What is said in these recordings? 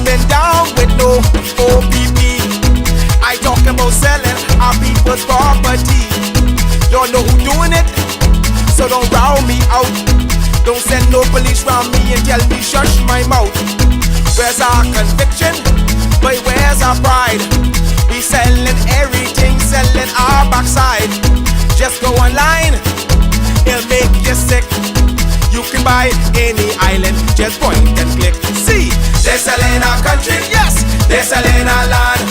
Been down with no OPP. I talking about selling our people's property. Don't know who doing it, so don't row me out. Don't send no police round me and tell me shush my mouth. Where's our conviction? But where's our pride? We selling everything, selling our backside. Just go online, it'll make you sick. You can buy any island, just point and click. See, they're selling our country, yes, they're selling our land.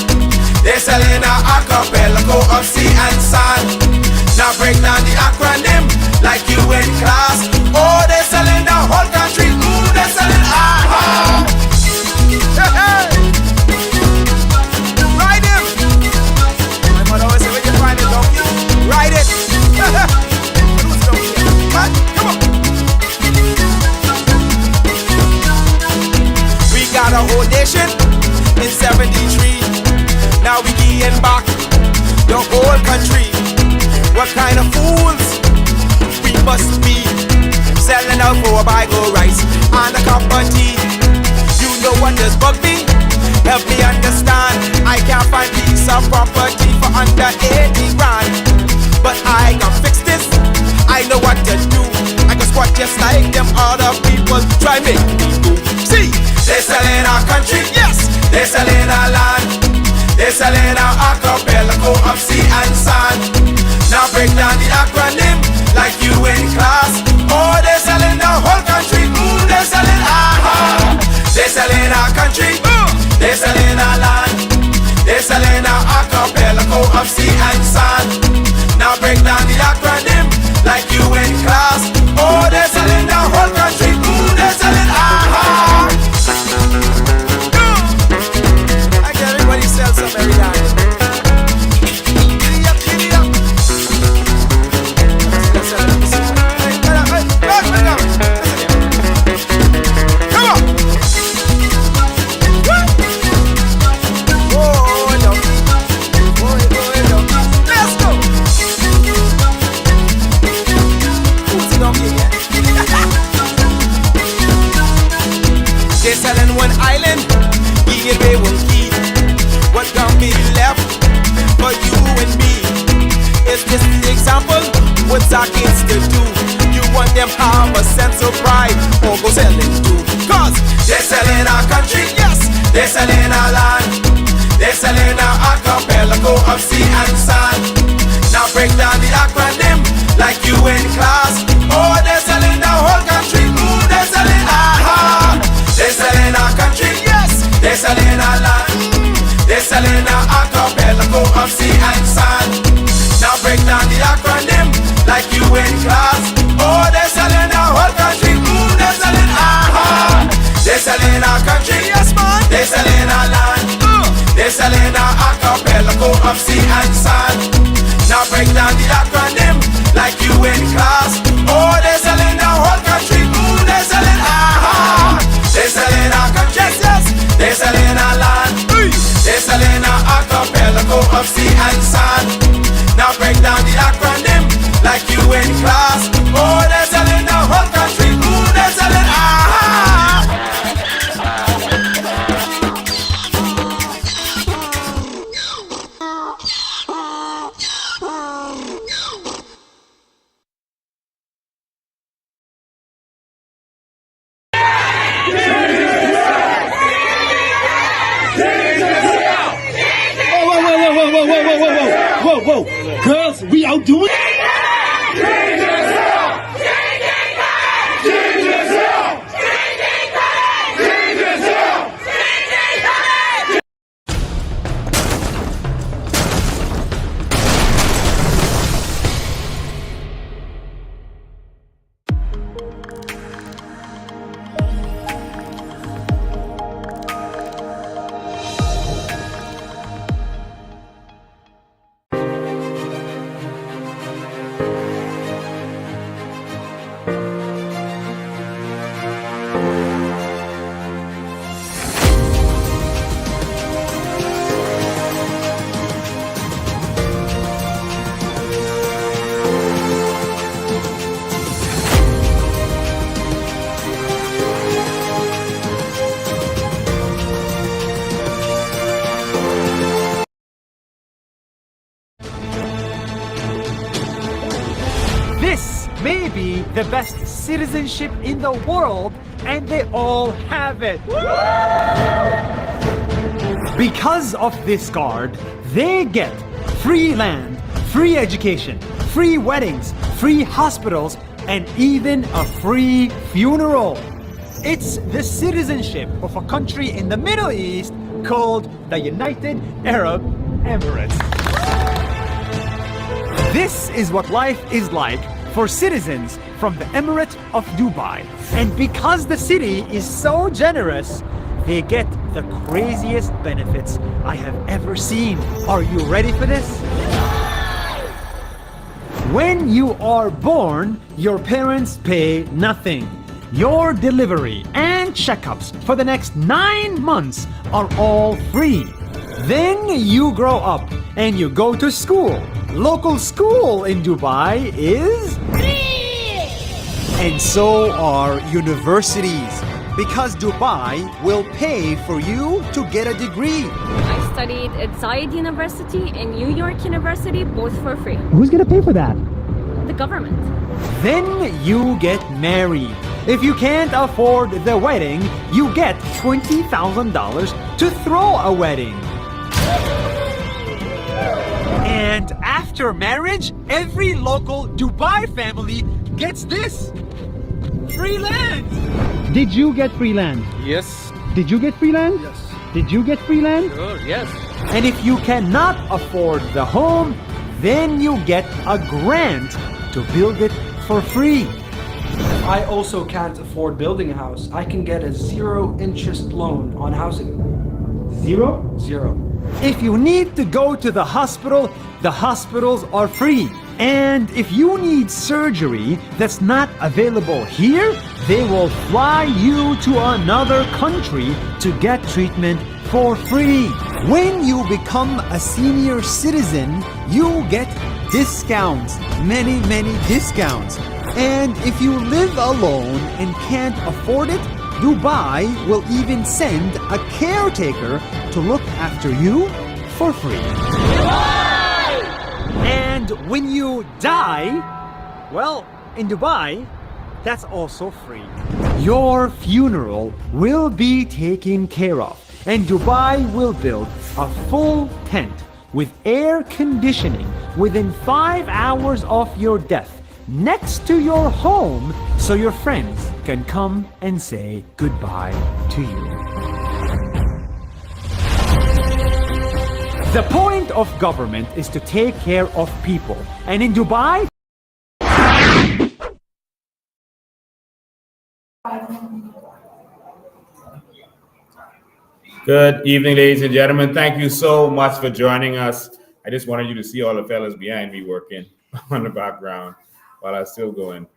They're selling our archipelago of sea and sand. Now break down the acronym like you in class. Oh, they're selling the whole country, ooh, they're selling our hey, hey. Ride him. My mother always say when you find a donkey, ride it. Who's donkey? Man, come on. Got a whole nation in 73. Now we getting back the whole country. What kind of fools we must be, selling out for a bag of rice and a cup of tea. You know what does bug me? Help me understand. I can't find piece of property for under 80 grand, but I can fix this. I know what to do. I can squat just like them other people try make me do. See, they're selling our country, yes, they're selling our land. They're selling our archipelago of sea and sand. Now break down the acronym like you in class. Oh, they're selling the whole country, ooh, they're selling our. They're selling our country, they're selling our land. They're selling our archipelago of sea and sand. Now break down the acronym like you in class. Oh, they're selling the whole country, ooh, they're selling our. I get everybody sell some every time. Giddy up, giddy up. Come on. Oh, no. Let's go. Who's it donkey again? They're selling one island, we and they will keep. What can be left for you and me? Is this the example? What's our kids to do? You want them have a sense of pride, or go selling too? Cause they're selling our country, yes, they're selling our land. They're selling our archipelago of sea and sand. Now break down the acronym like you in class. Oh, they're selling the whole country, ooh, they're selling our. They're selling our country, yes, they're selling our land. They're selling our archipelago of sea and sand. Now break down the acronym like you in class. Oh, they're selling the whole country, ooh, they're selling our. They're selling our country, yes man. They're selling our land. They're selling our archipelago of sea and sand. Now break down the acronym like you in class. Oh, they're selling the whole country, ooh, they're selling our. They're selling our country, yes, they're selling our land. They're selling our archipelago of sea and sand. Now break down the acronym like you in class. Oh, they're selling the whole country, ooh, they're selling our. whoa. Girls, we outdoing This may be the best citizenship in the world, and they all have it. Because of this card, they get free land, free education, free weddings, free hospitals, and even a free funeral. It's the citizenship of a country in the Middle East called the United Arab Emirates. This is what life is like for citizens from the Emirate of Dubai. And because the city is so generous, they get the craziest benefits I have ever seen. Are you ready for this? When you are born, your parents pay nothing. Your delivery and checkups for the next 9 months are all free. Then you grow up and you go to school. Local school in Dubai is free! And so are universities, because Dubai will pay for you to get a degree. I studied at Zayed University and New York University, both for free. Who's gonna pay for that? The government. Then you get married. If you can't afford the wedding, you get $20,000 to throw a wedding. And after marriage, every local Dubai family gets this: free land. Did you get free land? Yes. Did you get free land? Yes. Did you get free land? Sure, yes. And if you cannot afford the home, then you get a grant to build it for free. I also can't afford building a house. I can get a 0-interest loan on housing. Zero? 0. If you need to go to the hospitals are free. And if you need surgery that's not available here, they will fly you to another country to get treatment for free. When you become a senior citizen, you get discounts, many discounts. And if you live alone and can't afford it, Dubai will even send a caretaker to look after you for free. And when you die, well, in Dubai, that's also free. Your funeral will be taken care of, and Dubai will build a full tent with air conditioning within 5 hours of your death next to your home, so your friends can come and say goodbye to you. The point of government is to take care of people. And in Dubai, Good evening, ladies and gentlemen. Thank you so much for joining us. I just wanted you to see all the fellas behind me working on the background while I'm still going.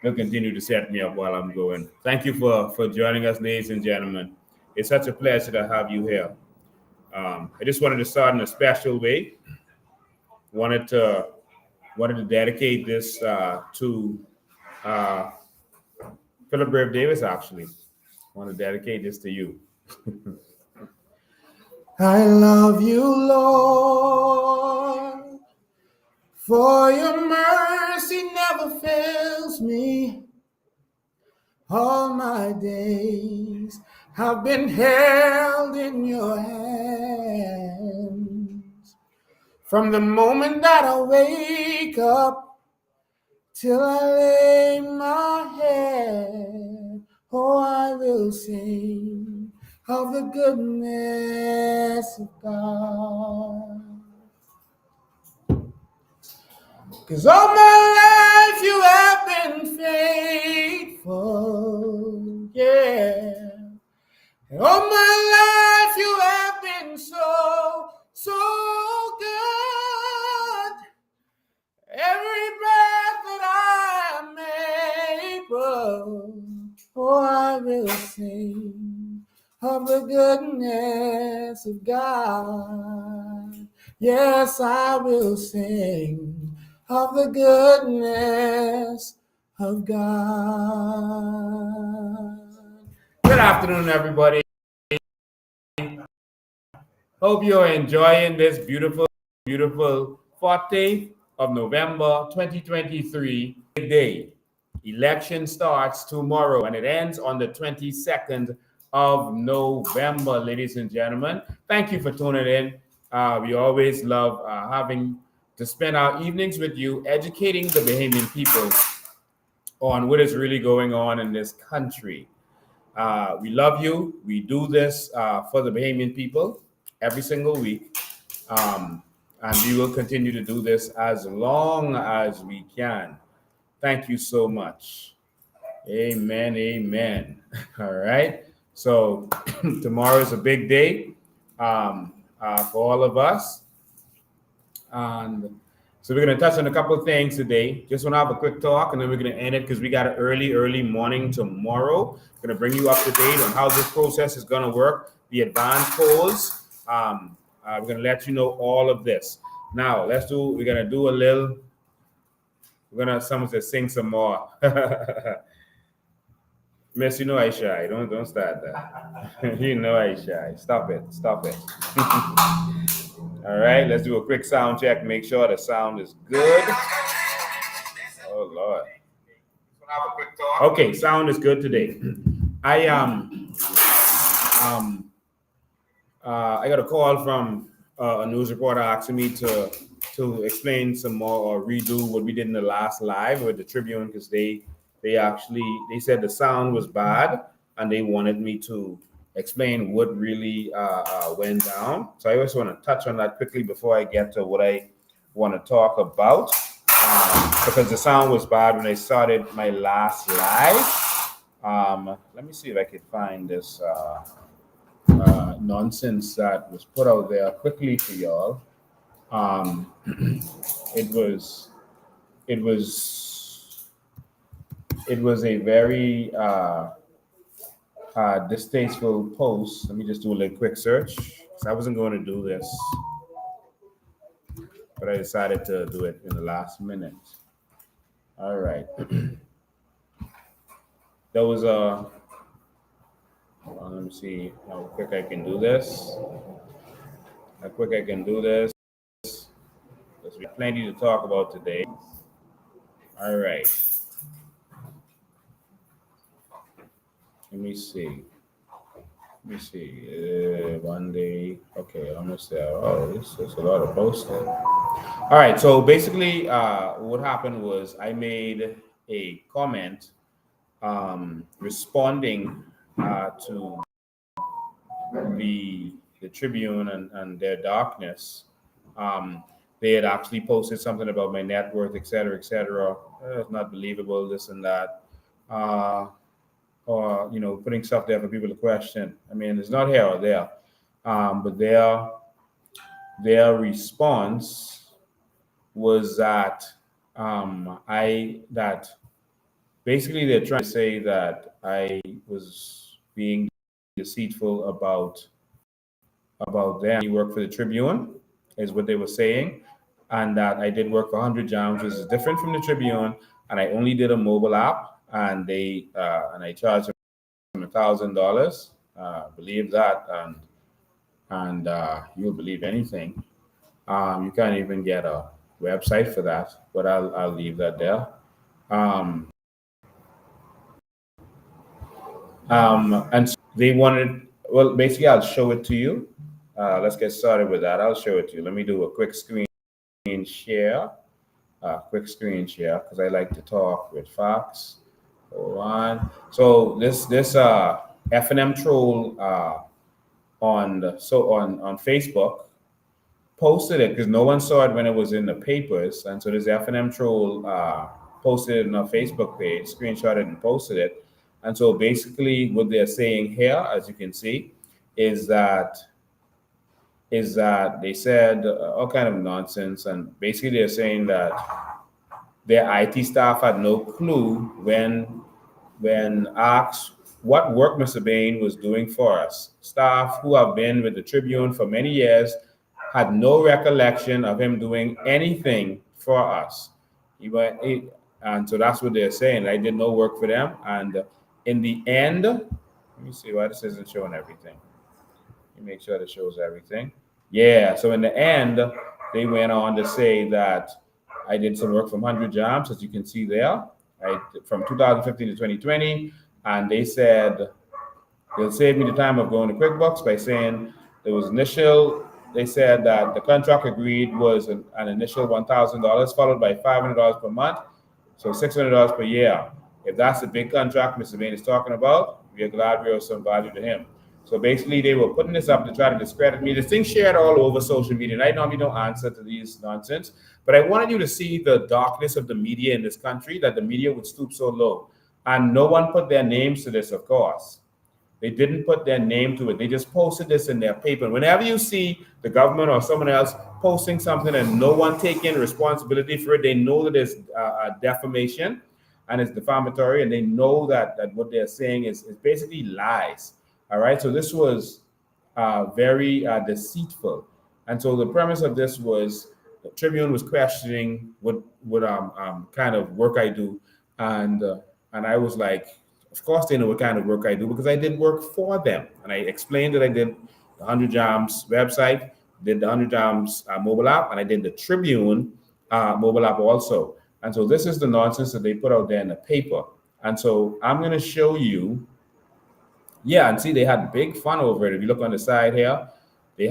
They'll continue to set me up while I'm going. Thank you for joining us, ladies and gentlemen. It's such a pleasure to have you here. I just wanted to start in a special way. Wanted to dedicate this to Philip Brave Davis, actually. I want to dedicate this to you. I love you, Lord, for your mercy never fails me. All my days have been held in your hands. From the moment that I wake up till I lay my head, oh, I will sing of the goodness of God. 'Cause all my life you have been faithful, yeah. And all my life you have been so, so good. Every breath that I am able, oh, I will sing of the goodness of God. Yes, I will sing of the goodness of God. Good afternoon, everybody. Hope you're enjoying this beautiful, beautiful 14th of November 2023 day. Election starts tomorrow and it ends on the 22nd of November, ladies and gentlemen. Thank you for tuning in. We always love having to spend our evenings with you, educating the Bahamian people on what is really going on in this country. We love you. We do this for the Bahamian people every single week. And we will continue to do this as long as we can. Thank you so much. Amen. Amen. All right. So tomorrow is a big day for all of us. And so we're going to touch on a couple of things today. Just want to have a quick talk, and then we're going to end it because we got an early morning tomorrow. Going to bring you up to date on how this process is going to work, the advanced polls. We're going to let you know all of this. Now, we're going to do a little, someone says sing some more. Miss, you know I shy. Don't start that. You know I shy. Stop it. All right, let's do a quick sound check. Make sure the sound is good. Oh Lord. Okay, sound is good today. I got a call from a news reporter asking me to explain some more or redo what we did in the last live with the Tribune because they said the sound was bad and they wanted me to explain what really went down. So I just want to touch on that quickly before I get to what I want to talk about because the sound was bad when I started my last live. Let me see if I could find this nonsense that was put out there quickly for y'all. It was a very distasteful post. Let me just do a little quick search. So I wasn't going to do this, but I decided to do it in the last minute. All right. There was a. Let me see how quick I can do this. There's plenty to talk about today. All right. Let me see. One day. Okay, almost there. Oh, this is a lot of posting. All right. So basically, what happened was I made a comment responding to the Tribune and their darkness. They had actually posted something about my net worth, et cetera, et cetera. It's not believable, this and that. Or, putting stuff there for people to question. I mean, it's not here or there. But their response was that basically they're trying to say that I was being deceitful about them. You work for the Tribune, is what they were saying, and that I did work for 100 Jams, which is different from the Tribune, and I only did a mobile app, and I charged them $1,000. Believe that, and you'll believe anything. You can't even get a website for that, but I'll leave that there. And so they wanted, well, basically, I'll show it to you. Let's get started with that. I'll show it to you. Let me do a quick screen share, quick screen share, because I like to talk with Fox. Hold on. So this F&M troll on Facebook posted it because no one saw it when it was in the papers, and so this F&M troll posted it on our Facebook page, screenshotted and posted it. And so basically, what they're saying here, as you can see, is that they said all kind of nonsense, and basically they're saying that their IT staff had no clue when asked what work Mr. Bain was doing for us. Staff who have been with the Tribune for many years had no recollection of him doing anything for us. And so that's what they're saying. I did no work for them. And in the end, let me see why this isn't showing everything. Let me make sure it shows everything. Yeah, so in the end, they went on to say that I did some work from 100 Jobs, as you can see there, from 2015 to 2020. And they said they'll save me the time of going to QuickBooks by saying they said that the contract agreed was an initial $1,000 followed by $500 per month, so $600 per year. If that's the big contract Mr. Bain is talking about, we are glad we are of some value to him. So basically, they were putting this up to try to discredit me. This thing shared all over social media, and I normally don't answer to these nonsense, but I wanted you to see the darkness of the media in this country, that the media would stoop so low. And no one put their names to this, of course. They didn't put their name to it. They just posted this in their paper. Whenever you see the government or someone else posting something and no one taking responsibility for it, they know that it's a defamation and it's defamatory, and they know that what they're saying is basically lies. All right, so this was very deceitful. And so the premise of this was the Tribune was questioning what kind of work I do. And I was like, of course they know what kind of work I do because I did work for them. And I explained that I did the 100 Jams website, did the 100 Jams mobile app, and I did the Tribune mobile app also. And so this is the nonsense that they put out there in the paper. And so I'm going to show you. Yeah, and see, they had big fun over it. If you look on the side here, they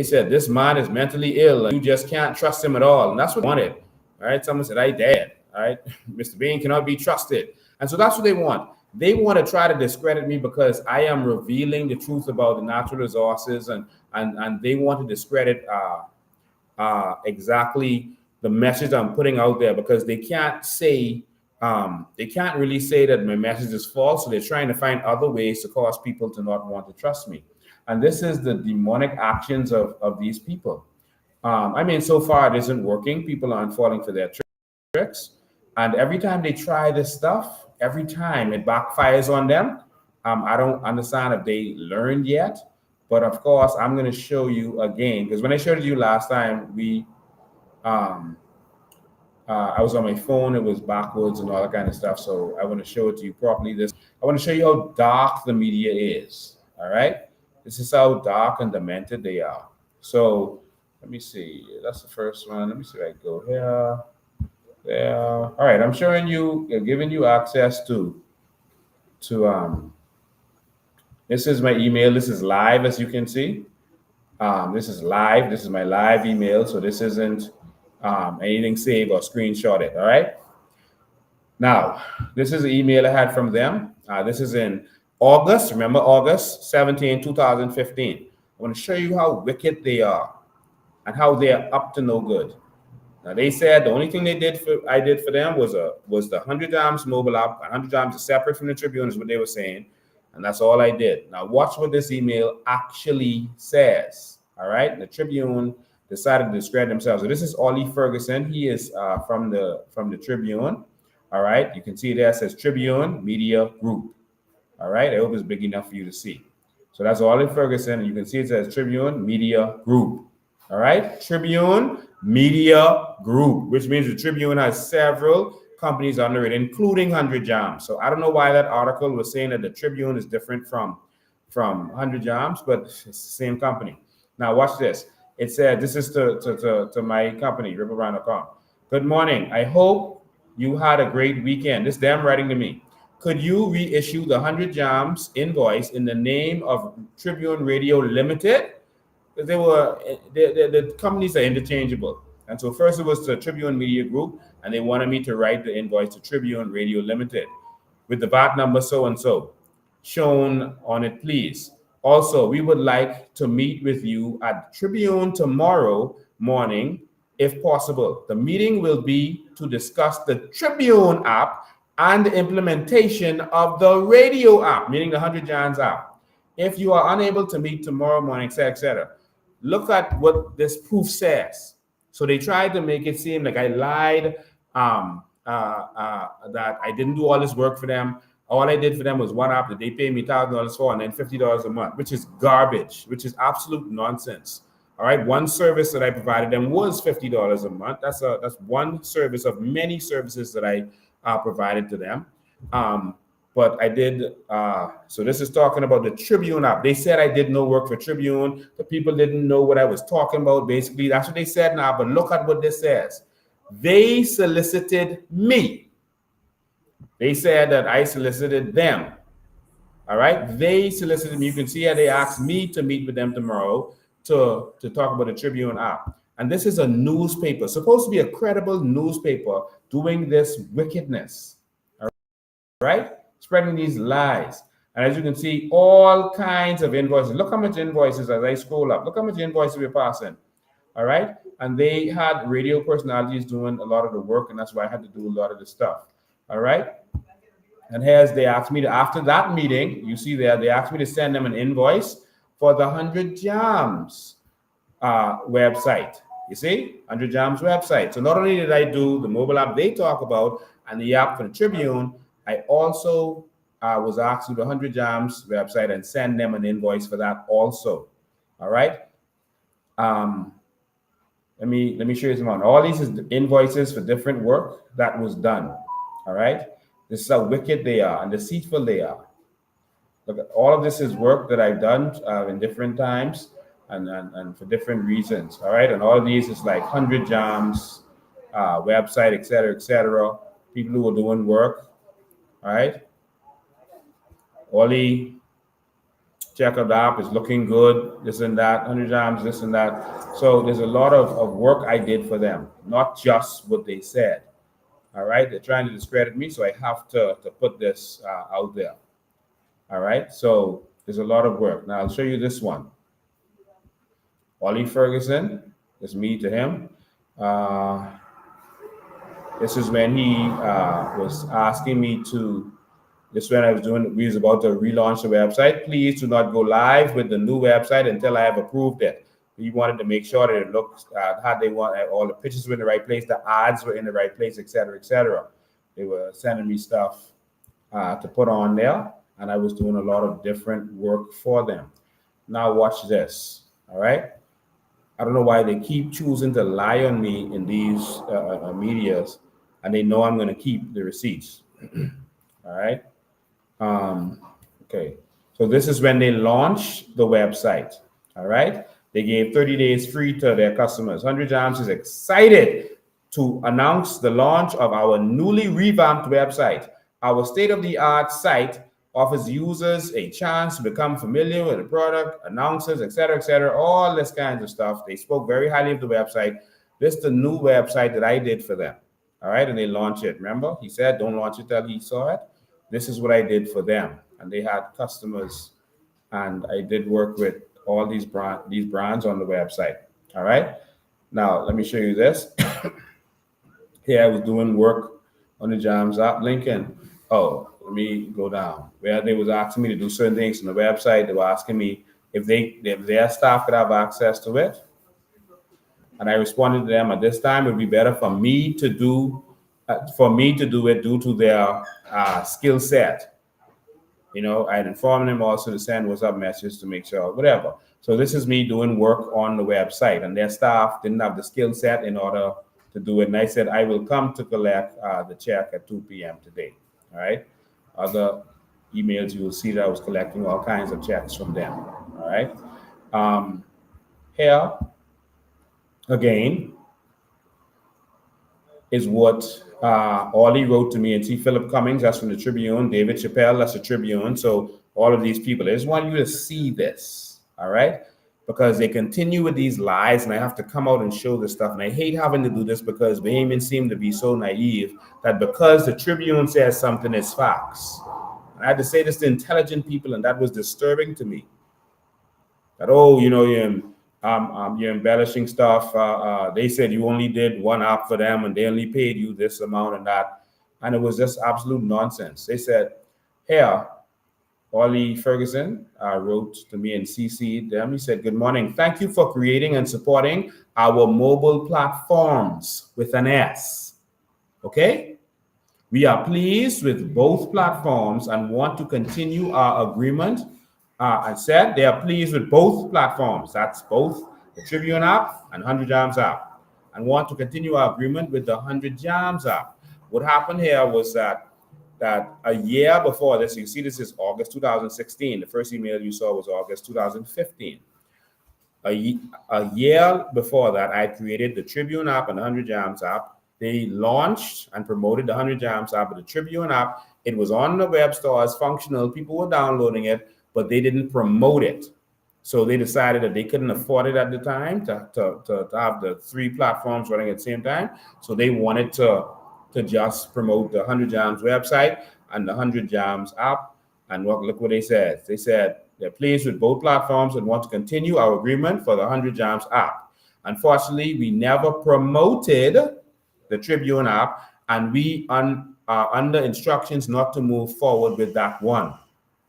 said, this man is mentally ill and you just can't trust him at all. And that's what they wanted. All right. Someone said, I did. All right. Mr. Bain cannot be trusted. And so that's what they want. They want to try to discredit me because I am revealing the truth about the natural resources, and they want to discredit exactly the message I'm putting out there, because they can't really say that my message is false. So they're trying to find other ways to cause people to not want to trust me. And this is the demonic actions of these people. I mean, so far it isn't working. People aren't falling for their tricks. And every time they try this stuff, every time it backfires on them. I don't understand if they learned yet. But of course, I'm going to show you again, because when I showed you last time, I was on my phone, it was backwards and all that kind of stuff. So I want to show it to you properly. I want to show you how dark the media is. All right. This is how dark and demented they are. So let me see. That's the first one. Let me see if I go here. There. All right. I'm showing you, giving you access to this is my email. This is live, as you can see. This is live. This is my live email. So this isn't anything saved or screenshotted. All right. Now, this is the email I had from them. This is in August. Remember, August 17, 2015. I want to show you how wicked they are and how they are up to no good. Now, they said the only thing I did for them was the 100 Jams mobile app. 100 Jams is separate from the Tribune, is what they were saying. And that's all I did. Now, watch what this email actually says. All right. The Tribune decided to discredit themselves. So this is Ollie Ferguson. He is from the Tribune. All right. You can see there it says Tribune Media Group. All right. I hope it's big enough for you to see. So that's Ollie Ferguson. And you can see it says Tribune Media Group. All right. Tribune Media Group, which means the Tribune has several companies under it, including 100 Jams. So I don't know why that article was saying that the Tribune is different from 100 Jams, but it's the same company. Now watch this. It said, this is to my company, riverbrand.com. Good morning. I hope you had a great weekend. This is them writing to me. Could you reissue the 100 Jams invoice in the name of Tribune Radio Limited? Because the companies are interchangeable. And so first it was to Tribune Media Group, and they wanted me to write the invoice to Tribune Radio Limited with the VAT number so and so shown on it, please. Also, we would like to meet with you at Tribune tomorrow morning, if possible. The meeting will be to discuss the Tribune app and the implementation of the radio app, meaning the 100 Jams app. If you are unable to meet tomorrow morning, etc., look at what this proof says. So they tried to make it seem like I lied, that I didn't do all this work for them. All I did for them was one app that they paid me $1,000 for, and then $50 a month, which is garbage, which is absolute nonsense. All right, one service that I provided them was $50 a month. That's one service of many services that I provided to them. But I did. So this is talking about the Tribune app. They said I did no work for Tribune. The people didn't know what I was talking about. Basically, that's what they said now. But look at what this says. They solicited me. They said that I solicited them. All right. They solicited me. You can see how they asked me to meet with them tomorrow to talk about the Tribune app. And this is a newspaper, supposed to be a credible newspaper, doing this wickedness. All right. Spreading these lies. And as you can see, all kinds of invoices. Look how much invoices as I scroll up. Look how much invoices we're passing. All right. And they had radio personalities doing a lot of the work, and that's why I had to do a lot of the stuff. All right. And here's, they asked me to, after that meeting, you see there, they asked me to send them an invoice for the 100 Jams website. You see, 100 Jams website. So not only did I do the mobile app they talk about and the app for the Tribune, I also was asked to do the 100 Jams website and send them an invoice for that also. All right. Let me show you some on. All these is the invoices for different work that was done. All right. This is how wicked they are and deceitful they are. Look, all of this is work that I've done in different times and for different reasons. All right. And all of these is like 100 Jams website, etc. People who are doing work. All right. Ollie, check out the app, is looking good, this and that, 100 Jams, this and that. So there's a lot of work I did for them, not just what they said. All right. They're trying to discredit me, so I have to put this out there. All right. So there's a lot of work. Now I'll show you this one. Ollie Ferguson, it's me to him. This is when he was asking me to, this when I was doing, we was about to relaunch the website. Please do not go live with the new website until I have approved it. He wanted to make sure that it looks, how they want, all the pictures were in the right place, the ads were in the right place, etc. They were sending me stuff to put on there, and I was doing a lot of different work for them. Now watch this, all right? I don't know why they keep choosing to lie on me in these medias, and they know I'm going to keep the receipts. All right. Okay. So this is when they launched the website. All right. They gave 30 days free to their customers. 100 Jams is excited to announce the launch of our newly revamped website. Our state-of-the-art site offers users a chance to become familiar with the product, announcers, etc., all this kinds of stuff. They spoke very highly of the website. This is the new website that I did for them. All right, and they launched it. Remember, he said, don't launch it till he saw it. This is what I did for them. And they had customers, and I did work with all these brands on the website. All right, now let me show you this. Here I was doing work on the Jams app. Lincoln. Oh, let me go down. Where they was asking me to do certain things on the website. They were asking me if their staff could have access to it. And I responded to them, at this time, it would be better for me to do it due to their skill set. You know, I'd informed them also to send WhatsApp messages to make sure, whatever. So this is me doing work on the website, and their staff didn't have the skill set in order to do it. And I said, I will come to collect the check at 2 p.m. today. All right. Other emails, you will see that I was collecting all kinds of checks from them. All right. Here, again, is what Ollie wrote to me. And see, Philip Cummings, that's from the Tribune. David Chappelle, that's the Tribune. So all of these people, I just want you to see this. All right. because they continue with these lies, and I have to come out and show this stuff. And I hate having to do this because Bahamians seem to be so naive that because the Tribune says something, it's facts. And I had to say this to intelligent people, and that was disturbing to me. That, oh, you're embellishing stuff. They said you only did one app for them, and they only paid you this amount and that. And it was just absolute nonsense. They said, here, Ollie Ferguson wrote to me and CC'd them. He said, good morning. Thank you for creating and supporting our mobile platforms with an S. Okay? We are pleased with both platforms and want to continue our agreement. And said they are pleased with both platforms. That's both the Tribune app and 100 Jams app. And want to continue our agreement with the 100 Jams app. What happened here was that a year before this, you see this is August 2016. The first email you saw was August 2015. A year before that, I created the Tribune app and the 100 Jams app. They launched and promoted the 100 Jams app, but the Tribune app, it was on the web stores, functional. People were downloading it, but they didn't promote it. So they decided that they couldn't afford it at the time to have the three platforms running at the same time. So they wanted to just promote the 100 Jams website and the 100 Jams app. And look what they said. They said they're pleased with both platforms and want to continue our agreement for the 100 Jams app. Unfortunately, we never promoted the Tribune app, and we are under instructions not to move forward with that one.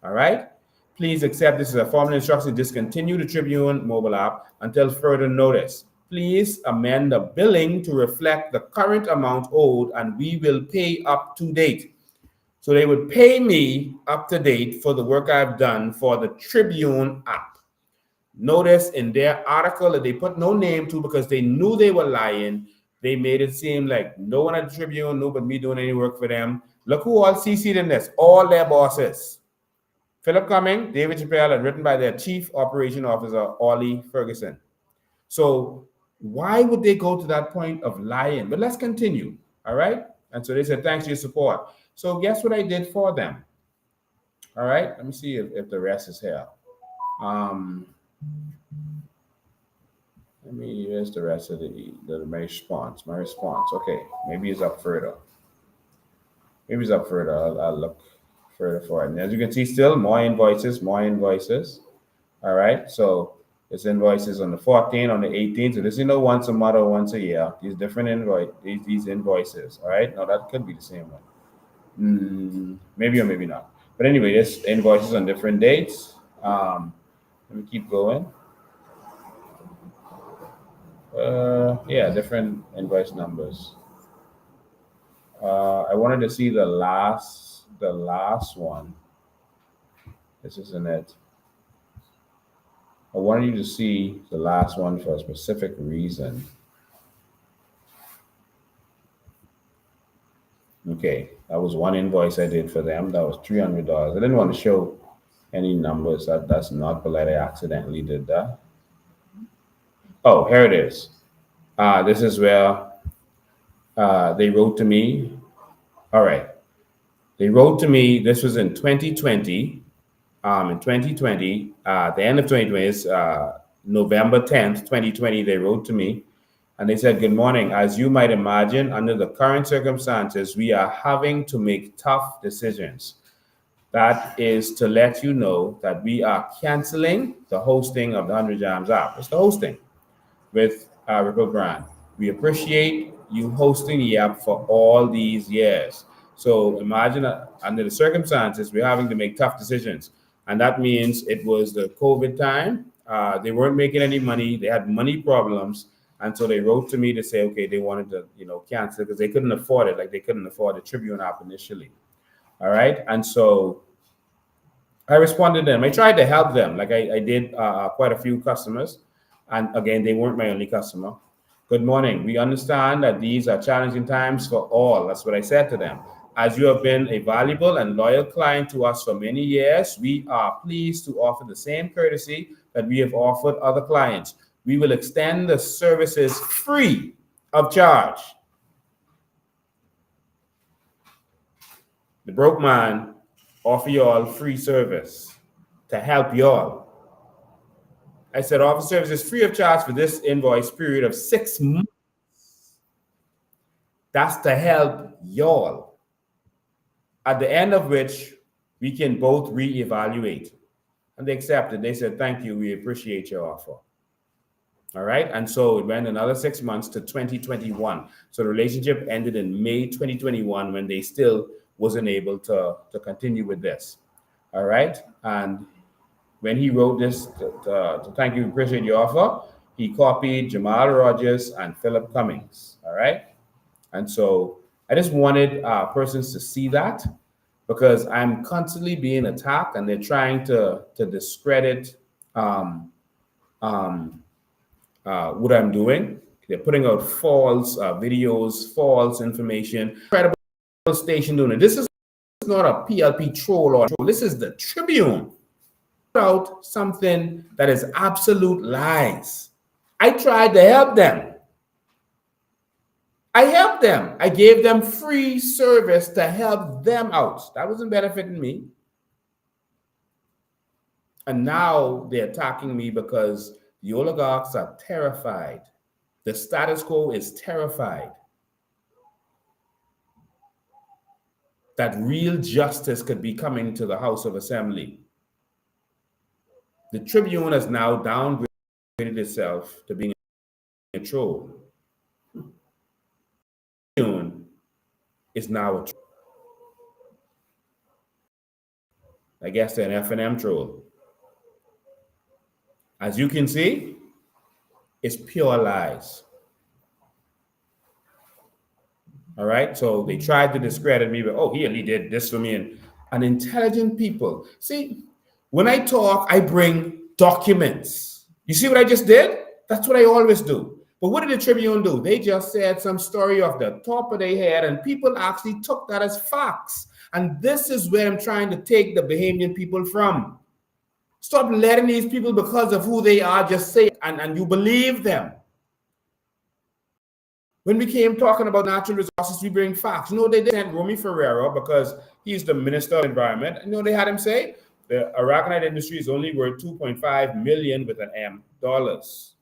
All right? Please accept this as a formal instruction to discontinue the Tribune mobile app until further notice. Please amend the billing to reflect the current amount owed, and we will pay up to date. So they would pay me up to date for the work I've done for the Tribune app. Notice in their article that they put no name to because they knew they were lying. They made it seem like no one at the Tribune knew but me doing any work for them. Look who all CC'd in this, all their bosses. Philip Cumming, David Chappelle, and written by their Chief Operation Officer, Ollie Ferguson. So why would they go to that point of lying? But let's continue, all right? And so they said, thanks for your support. So guess what I did for them? All right, let me see if the rest is here. Here's the rest of my response. My response, okay, maybe it's up further. I'll look further for it. And as you can see, still more invoices. All right, so it's invoices on the 14th, on the 18th. So this is once a month or once a year. These different these invoices. All right, now that could be the same one. Maybe or maybe not. But anyway, this invoices on different dates. Let me keep going. Different invoice numbers. I wanted to see the last one. This isn't it. I wanted you to see the last one for a specific reason. Okay, that was one invoice I did for them. That was $300. I didn't want to show any numbers. That's not polite. I accidentally did that. Oh, here it is. This is where they wrote to me. All right. They wrote to me. This was in 2020. In 2020, the end of 2020 is November 10th, 2020, they wrote to me and they said, good morning. As you might imagine, under the current circumstances, we are having to make tough decisions. That is to let you know that we are canceling the hosting of the 100 Jams app. It's the hosting with Ripple Brand. We appreciate you hosting the app for all these years. So imagine under the circumstances, we're having to make tough decisions. And that means it was the COVID time. They weren't making any money. They had money problems. And so they wrote to me to say, okay, they wanted to, cancel because they couldn't afford it. Like they couldn't afford the Tribune app initially. All right. And so I responded to them. I tried to help them. Like I did quite a few customers. And again, they weren't my only customer. Good morning. We understand that these are challenging times for all. That's what I said to them. As you have been a valuable and loyal client to us for many years, we are pleased to offer the same courtesy that we have offered other clients. We will extend the services free of charge. The broke man offer y'all free service to help y'all. I said, office service is free of charge for this invoice period of 6 months. That's to help y'all. At the end of which we can both reevaluate. And they accepted. They said, thank you. We appreciate your offer. All right. And so it went another 6 months to 2021. So the relationship ended in May 2021 when they still wasn't able to continue with this. All right. And when he wrote this to thank you, appreciate your offer, he copied Jamal Rogers and Philip Cummings. All right. And so I just wanted persons to see that, because I'm constantly being attacked and they're trying to discredit what I'm doing. They're putting out false videos, false information. Incredible station doing it. This is not a PLP troll or troll. This is the Tribune. Put out something that is absolute lies. I tried to help them. I helped them. I gave them free service to help them out. That wasn't benefiting me. And now they're attacking me because the oligarchs are terrified. The status quo is terrified that real justice could be coming to the House of Assembly. The Tribune has now downgraded itself to being a troll. The Tribune is now a troll. I guess they're an F&M troll. As you can see, it's pure lies. All right, so they tried to discredit me, but oh, he only did this for me. And intelligent people. See, when I talk, I bring documents. You see what I just did? That's what I always do. But what did the Tribune do? They just said some story off the top of their head, and people actually took that as facts. And this is where I'm trying to take the Bahamian people from. Stop letting these people, because of who they are, just say it, and you believe them. When we came talking about natural resources, we bring facts. No, they didn't. Romy Ferrero, because he's the Minister of Environment, you know, they had him say the Aragonite industry is only worth $2.5 million with an M dollars.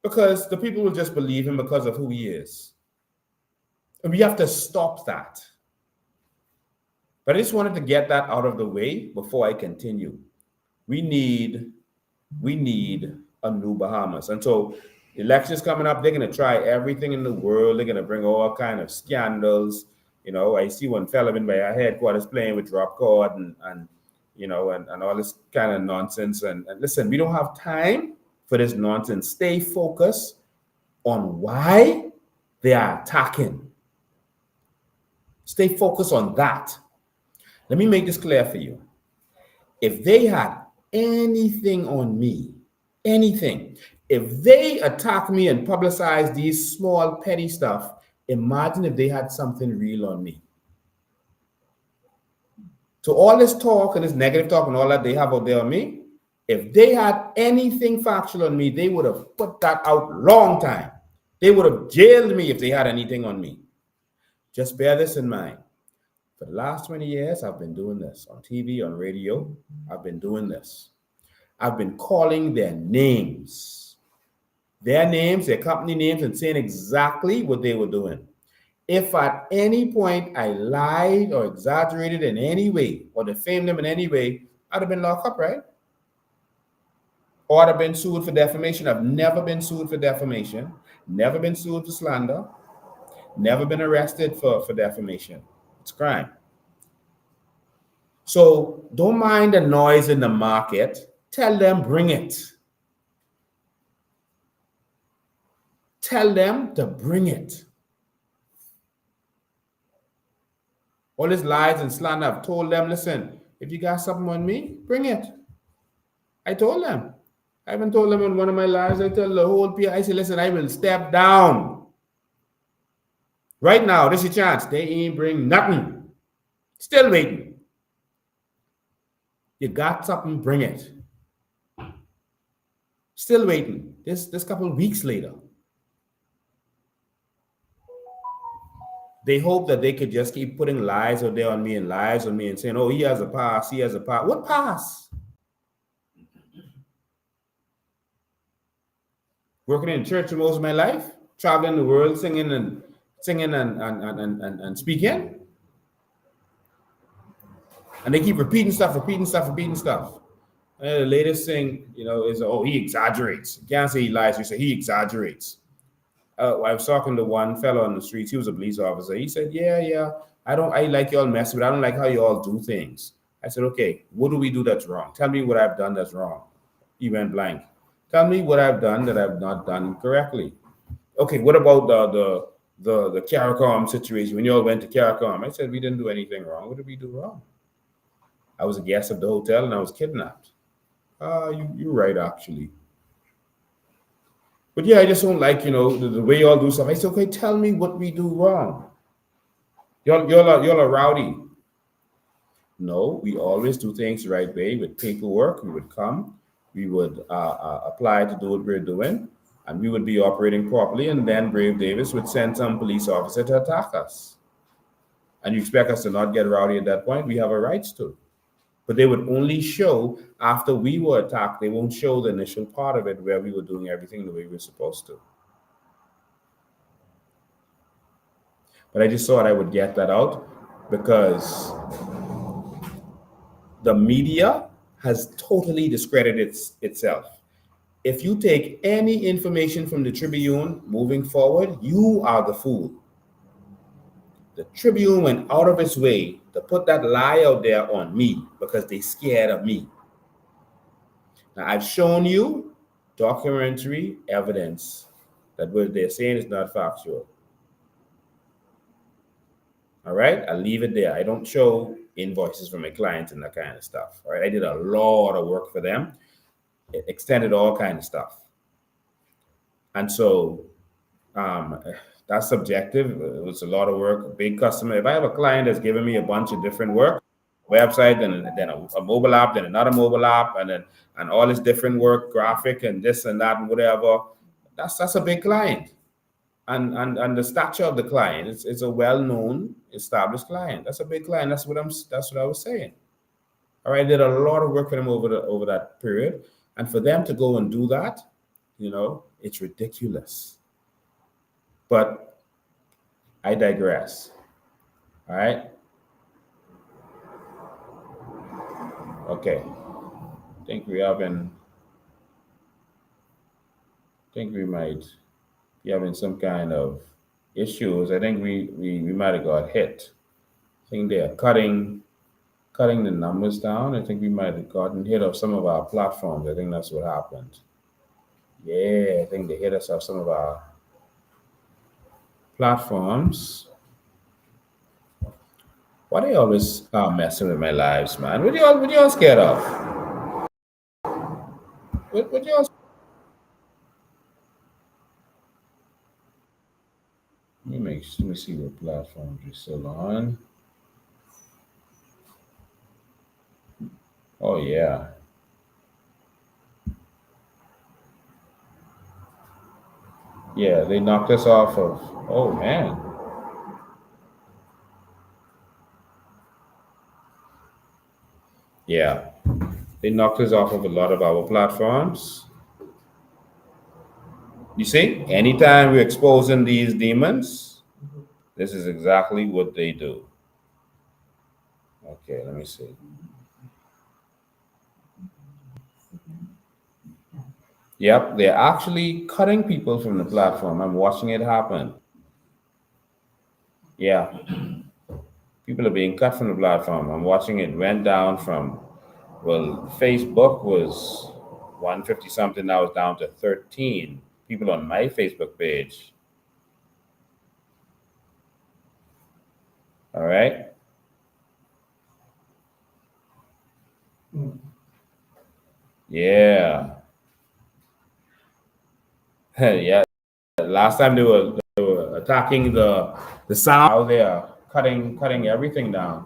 Because the people will just believe him because of who he is. And we have to stop that. But I just wanted to get that out of the way before I continue. We need a new Bahamas. And so elections coming up, they're going to try everything in the world. They're going to bring all kind of scandals. You know, I see one fella in by our headquarters playing with drop cord and you know, and all this kind of nonsense. And listen, we don't have time for this nonsense. Stay focused on why they are attacking. Stay focused on that. Let me make this clear for you. If they had anything on me, anything, if they attack me and publicize these small petty stuff, imagine if they had something real on me. So all this talk and this negative talk and all that they have out there on me, if they had anything factual on me, they would have put that out long time. They would have jailed me if they had anything on me. Just bear this in mind. For the last 20 years, I've been doing this on TV, on radio. I've been doing this. I've been calling their names, their company names, and saying exactly what they were doing. If at any point I lied or exaggerated in any way or defamed them in any way, I'd have been locked up, right? Or I'd have been sued for defamation. I've never been sued for defamation, never been sued for slander, never been arrested for defamation. It's crime. So don't mind the noise in the market. Tell them, bring it. Tell them to bring it. All these lies and slander, I've told them, listen, if you got something on me, bring it. I told them. I even told them in one of my lives, I tell the whole PI, I said, listen, I will step down. Right now, this is a chance. They ain't bring nothing. Still waiting. You got something, bring it. Still waiting. This couple of weeks later. They hope that they could just keep putting lies out there on me and lies on me and saying, oh, he has a pass, he has a pass. What pass? Working in church most of my life, traveling the world, singing and speaking. And they keep repeating stuff. And the latest thing, is, oh, he exaggerates. You can't say he lies. You say he exaggerates. I was talking to one fellow on the streets. He was a police officer. He said, yeah, I like y'all messy, but I don't like how y'all do things. I said, okay, what do we do that's wrong? Tell me what I've done that's wrong. He went blank. Tell me what I've done that I've not done correctly. Okay, what about the CARICOM situation when you all went to CARICOM? I said, we didn't do anything wrong. What did we do wrong? I was a guest of the hotel and I was kidnapped. You're right, actually. But yeah, I just don't like, the way y'all do stuff. I said, okay, tell me what we do wrong. Y'all are rowdy. No, we always do things the right way with paperwork. We would come, we would apply to do what we're doing, and we would be operating properly. And then Brave Davis would send some police officer to attack us. And you expect us to not get rowdy at that point? We have a rights to. But they would only show after we were attacked. They won't show the initial part of it where we were doing everything the way we were supposed to. But I just thought I would get that out because the media has totally discredited itself. If you take any information from the Tribune moving forward, you are the fool. The Tribune went out of its way to put that lie out there on me because they scared of me. Now, I've shown you documentary evidence that what they're saying is not factual. All right, I'll leave it there. I don't show invoices from my clients and that kind of stuff. All right, I did a lot of work for them. It extended all kinds of stuff. And so that's subjective. It was a lot of work, a big customer. If I have a client that's giving me a bunch of different work, website, then a mobile app, then another mobile app, and all this different work, graphic and this and that and whatever, that's a big client. And the stature of the client, it's a well-known, established client. That's a big client. That's what I was saying. All right, I did a lot of work for them over that period, and for them to go and do that, it's ridiculous. But I digress. All right. Okay. I think we might be having some kind of issues. I think we might have got hit. I think they are cutting the numbers down. I think we might have gotten hit off some of our platforms. I think that's what happened. Yeah, I think they hit us off some of our platforms. Why they always messing with my lives, man? What y'all scared of? What y'all? Let me see what platforms you're still on. Oh yeah. Yeah, they knocked us off of. Oh man. Yeah, they knocked us off of a lot of our platforms. You see, anytime we're exposing these demons, this is exactly what they do. Okay, let me see. Yep, they're actually cutting people from the platform. I'm watching it happen. Yeah, people are being cut from the platform. I'm watching it went down from, well, Facebook was 150 something, now it's down to 13 people on my Facebook page. All right. Yeah. Yeah. Last time they were attacking the sound. Now they are cutting everything down.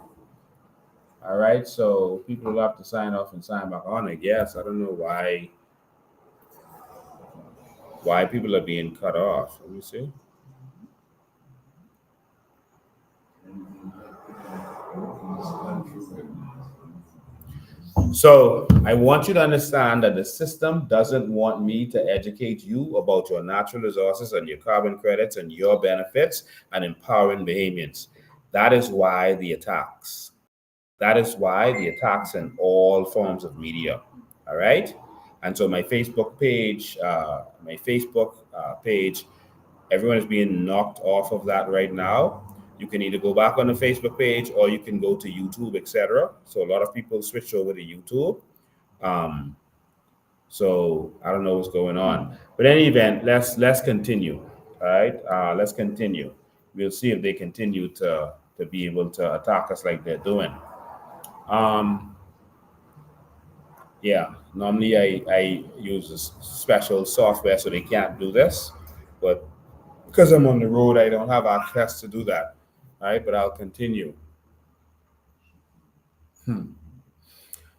All right. So people will have to sign off and sign back on, I guess. I don't know why people are being cut off. Let me see. So I want you to understand that the system doesn't want me to educate you about your natural resources and your carbon credits and your benefits and empowering Bahamians. That is why the attacks. That is why the attacks in all forms of media. All right. And so my Facebook page, everyone is being knocked off of that right now. You can either go back on the Facebook page or you can go to YouTube, etc. So a lot of people switch over to YouTube. Um, so I don't know what's going on, but in any event, let's continue. All right, let's continue. We'll see if they continue to be able to attack us like they're doing. Um, yeah, normally I use a special software so they can't do this, but because I'm on the road, I don't have access to do that. All right, but I'll continue.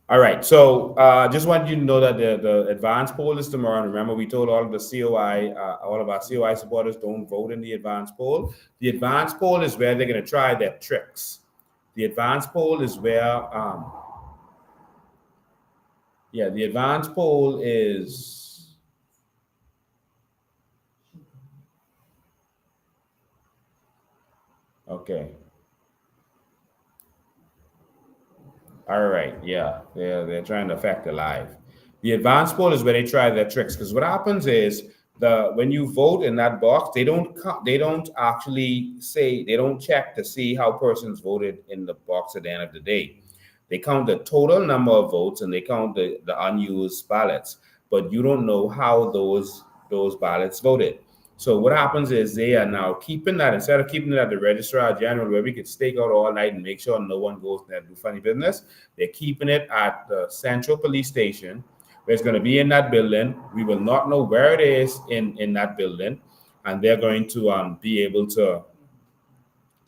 All right, so just want you to know that the advanced poll is tomorrow. And remember, we told all of the COI, all of our COI supporters, don't vote in the advanced poll. The advanced poll is where they're going to try their tricks. The advanced poll is where, the advanced poll is, okay. All right, yeah, they're trying to affect the live. The advanced poll is where they try their tricks because what happens is when you vote in that box, they don't actually say they don't check to see how persons voted in the box at the end of the day. They count the total number of votes and they count the unused ballots, but you don't know how those ballots voted. So what happens is they are now keeping that instead of keeping it at the registrar general where we could stake out all night and make sure no one goes there to do funny business. They're keeping it at the central police station where it's going to be in that building. We will not know where it is in that building, and they're going to be able to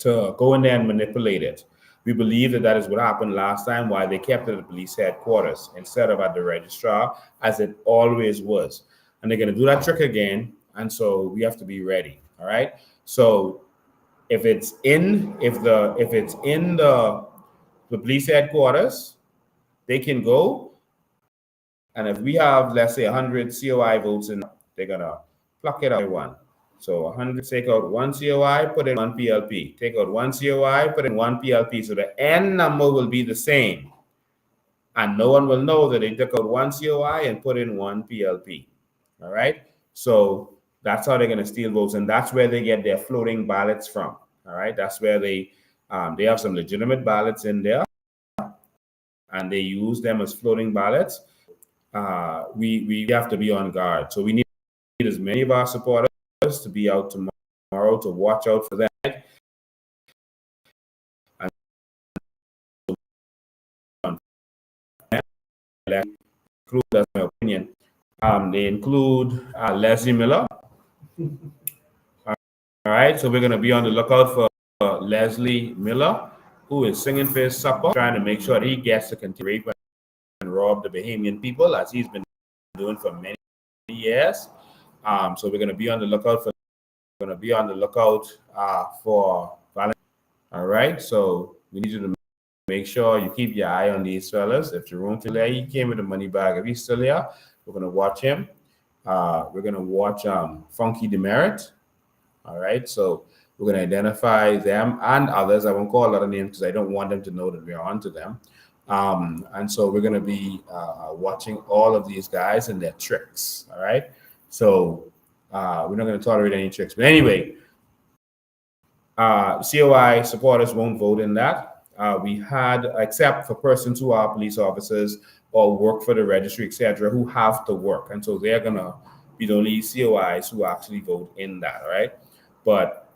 go in there and manipulate it. We believe that is what happened last time, why they kept it at the police headquarters instead of at the registrar, as it always was. And they're going to do that trick again, and so we have to be ready. All right. So if it's in the police headquarters, they can go. And if we have, let's say, 100 COI votes in, they're gonna pluck it out one. So 100, take out one COI, put in one PLP. Take out one COI, put in one PLP. So the N number will be the same. And no one will know that they took out one COI and put in one PLP. All right. So that's how they're going to steal votes. And that's where they get their floating ballots from. All right. That's where they have some legitimate ballots in there and they use them as floating ballots. We have to be on guard. So we need as many of our supporters to be out tomorrow to watch out for that. And that's my opinion. They include Leslie Miller. All right, so we're going to be on the lookout for Leslie Miller, who is singing for his supper, trying to make sure that he gets to continue rape and rob the Bahamian people, as he's been doing for many years. So we're going to be on the lookout for Valentine. All right, so we need you to make sure you keep your eye on these fellas. If Jerome still there, he came with a money bag. If he's still here, we're going to watch him. We're going to watch Funky Demerit. All right, so we're going to identify them and others. I won't call a lot of names because I don't want them to know that we're on to them. And so we're going to be watching all of these guys and their tricks. All right, so we're not going to tolerate any tricks. But anyway, COI supporters won't vote in that. We had, except for persons who are police officers or work for the registry, etc., who have to work. And so they're going to be the only COIs who actually vote in that. All right. But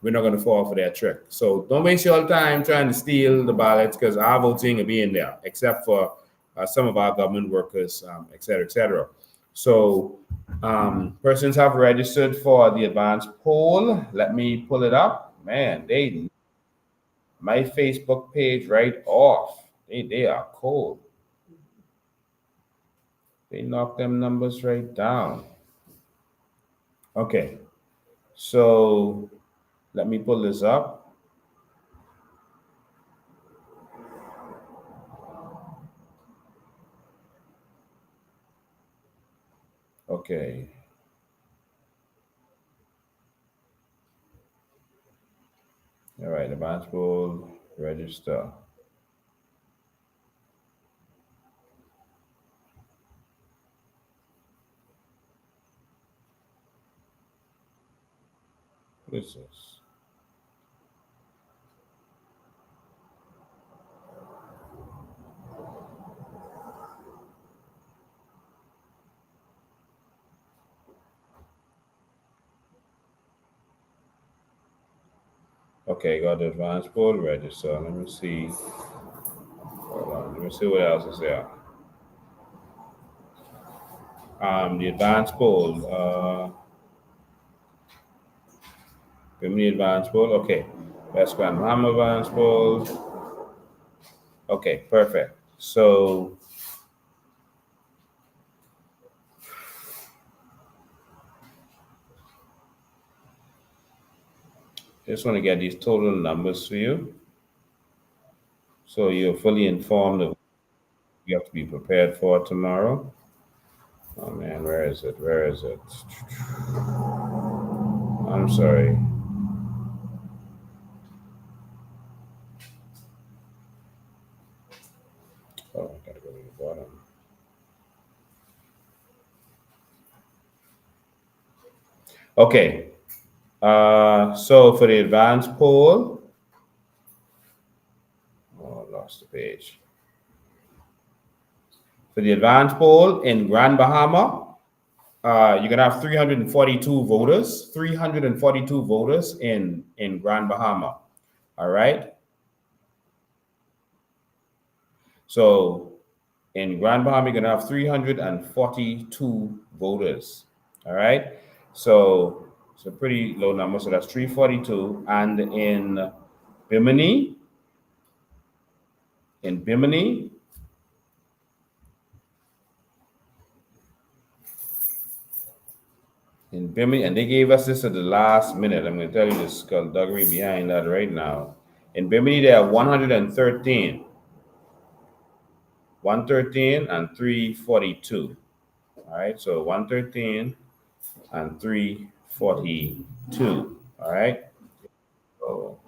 we're not going to fall for that trick. So don't waste your time trying to steal the ballots because our voting will be in there, except for some of our government workers, et cetera, et cetera. So persons have registered for the advanced poll. Let me pull it up. Man, my Facebook page right off. They are cold. They knocked them numbers right down. Okay. So let me pull this up. Okay. All right, advance pool, register. What is this? Okay, got the advance pool, register. Let me see. Hold on. Let me see what else is there. The advance pool. Bimini advance pool. Okay. West Grand Bahama advance pool. Okay, perfect. So just want to get these total numbers for you. So you're fully informed of what you have to be prepared for tomorrow. Oh man, where is it? Where is it? I'm sorry. Oh, I gotta go to the bottom. Okay. So for the advanced poll, oh, I lost the page. For the advanced poll in Grand Bahama, you're gonna have 342 voters. 342 voters in Grand Bahama. All right. So in Grand Bahama, you're gonna have 342 voters. All right. So it's a pretty low number. So that's 342. And Bimini, in Bimini, and they gave us this at the last minute. I'm going to tell you the skullduggery behind that right now. In Bimini, there are 113. 113 and 342. All right, so 113 and 342. All right. So,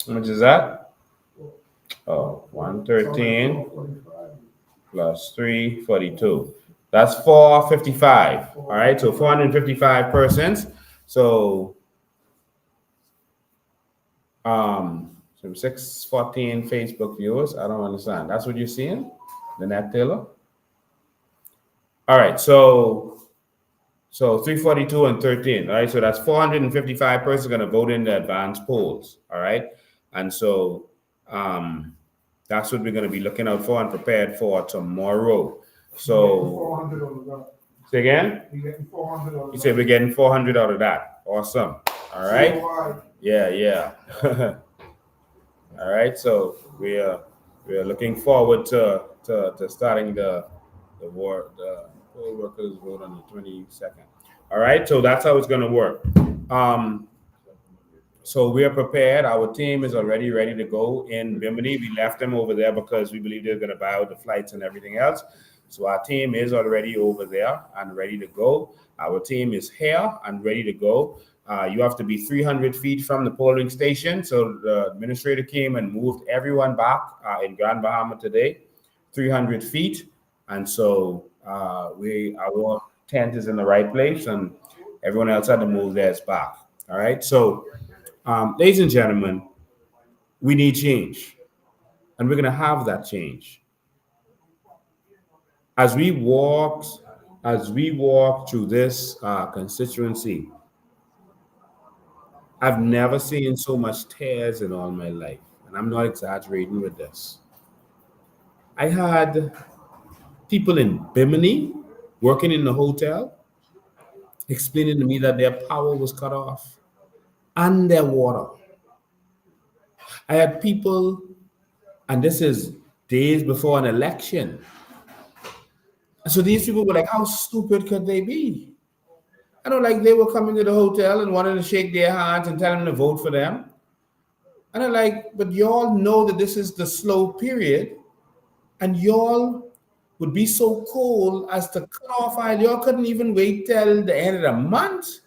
how much is that? Oh, 113 plus 342. That's 455. All right, so 455 persons. So, some 614 Facebook viewers. I don't understand. That's what you're seeing, Lynette Taylor. All right, so 342 and 13. All right, so that's 455 persons going to vote in the advanced polls. All right, and so that's what we're going to be looking out for and prepared for tomorrow. So, say again? You're getting 400 out of You said we're getting 400 out of that. Awesome. All right. Yeah. All right. So we are looking forward to starting the poll workers vote on the 22nd. All right. So that's how it's going to work. So we are prepared. Our team is already ready to go in Bimini. We left them over there because we believe they're going to buy out the flights and everything else. So our team is already over there and ready to go. Our team is here and ready to go. You have to be 300 feet from the polling station. So the administrator came and moved everyone back in Grand Bahama today, 300 feet. And so our tent is in the right place and everyone else had to move theirs back. All right. So, ladies and gentlemen, we need change and we're going to have that change. As we walk through this constituency, I've never seen so much tears in all my life, and I'm not exaggerating with this. I had people in Bimini working in the hotel explaining to me that their power was cut off and their water. I had people, and this is days before an election. So these people were like, how stupid could they be? I know, like they were coming to the hotel and wanted to shake their hands and tell them to vote for them. And I'm like, but y'all know that this is the slow period, and y'all would be so cold as to cut off oil. Y'all couldn't even wait till the end of the month.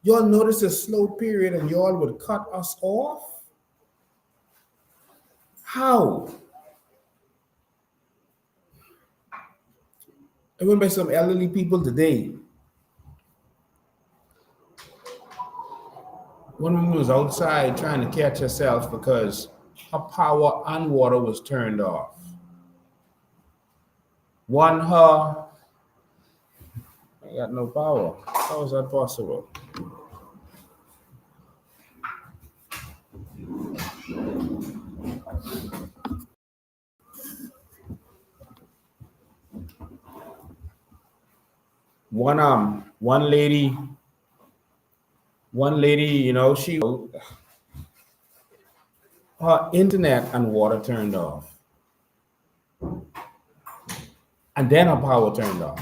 Y'all notice a slow period and y'all would cut us off? How? I went by some elderly people today. One woman was outside trying to catch herself because her power and water was turned off. I got no power. How is that possible? One lady, her internet and water turned off. And then her power turned off.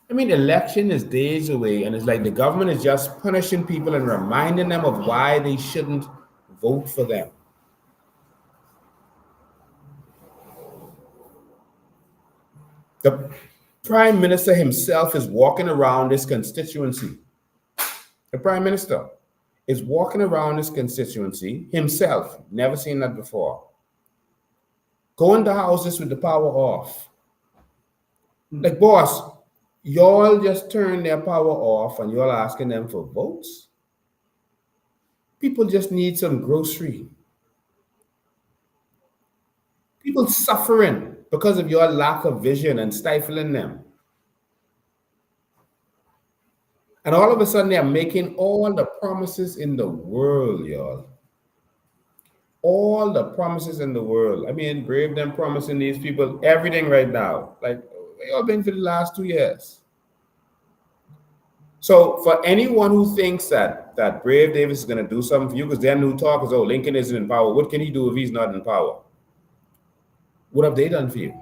I mean, election is days away, and it's like the government is just punishing people and reminding them of why they shouldn't vote for them. The prime minister himself is walking around this constituency. The prime minister is walking around this constituency himself, never seen that before, going to houses with the power off. Like, boss, y'all just turn their power off and y'all asking them for votes? People just need some grocery. People suffering because of your lack of vision and stifling them. And all of a sudden, they're making all the promises in the world, y'all. All the promises in the world. I mean, Brave them promising these people everything right now. Like, they all been for the last 2 years. So for anyone who thinks that Brave Davis is going to do something for you, because their new talk is, oh, Lincoln isn't in power. What can he do if he's not in power? What have they done for you?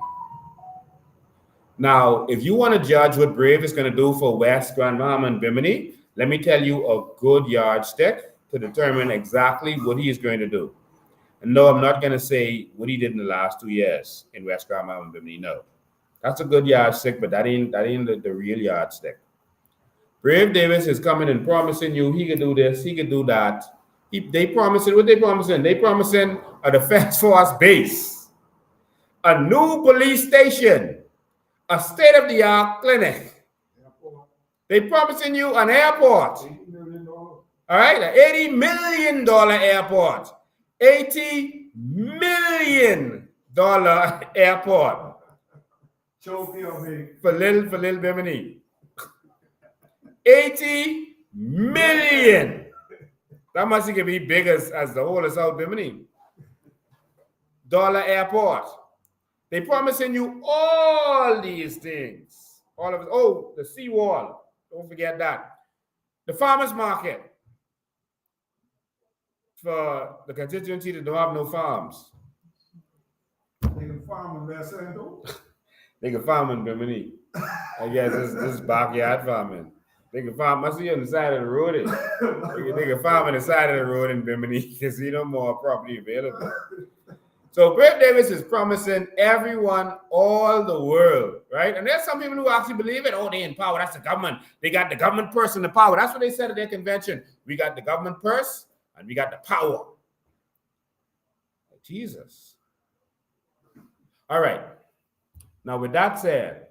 Now, if you want to judge what Brave is going to do for West, Grand Bahama, and Bimini, let me tell you a good yardstick to determine exactly what he is going to do. And no, I'm not going to say what he did in the last 2 years in West, Grand Bahama, and Bimini. No, that's a good yardstick, but that ain't the real yardstick. Brave Davis is coming and promising you he could do this, he could do that. They promising, what they promising? They promising a defense force base, a new police station, a state-of-the-art clinic. They promising you an airport. All right, an $80 million airport. $80 million airport. For little Bimini. 80 million. That must be big as the whole of South Bimini. Dollar airport. They promising you all these things. All of it. Oh, the seawall. Don't forget that. The farmers market. For the constituency that don't have no farms. They can farm in West Endo. They can farm in Bimini. I guess this is backyard farming. They can farm. I see on the side of the road. They can farm on the side of the road in Bimini because no more property available. So Brave Davis is promising everyone all the world, right? And there's some people who actually believe it. Oh, they in power. That's the government. They got the government purse in the power. That's what they said at their convention. We got the government purse and we got the power. Jesus. All right. Now, with that said,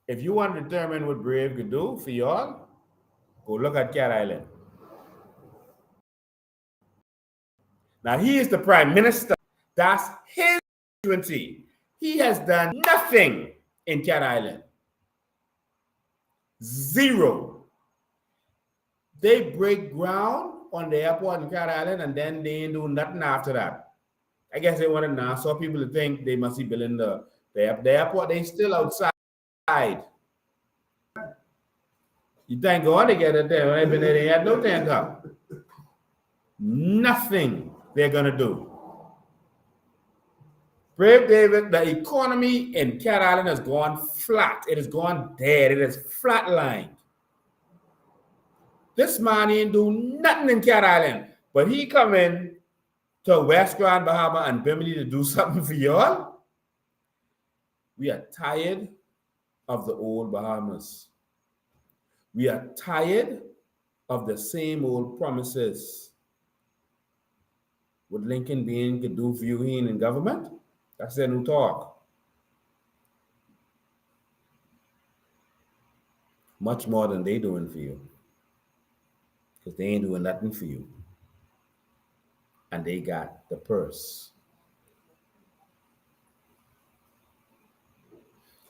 if you want to determine what Brave could do for y'all, go look at Cat Island. Now, he is the prime minister. That's his constituency. He has done nothing in Cat Island. Zero. They break ground on the airport in Cat Island, and then they ain't do nothing after that. I guess they wanted Nassau people to think they must be building the airport. They still outside. You thank God they get it there. Right? But they had no tent up. Nothing they're gonna do. Brave David, the economy in Cat Island has gone flat. It has gone dead. It is flatlined. This man ain't do nothing in Cat Island, but he come in to West Grand, Bahama, and Bimini to do something for y'all. We are tired of the old Bahamas. We are tired of the same old promises. Would Lincoln being could do for you in government? That's their new talk. Much more than they doing for you. Because they ain't doing nothing for you. And they got the purse.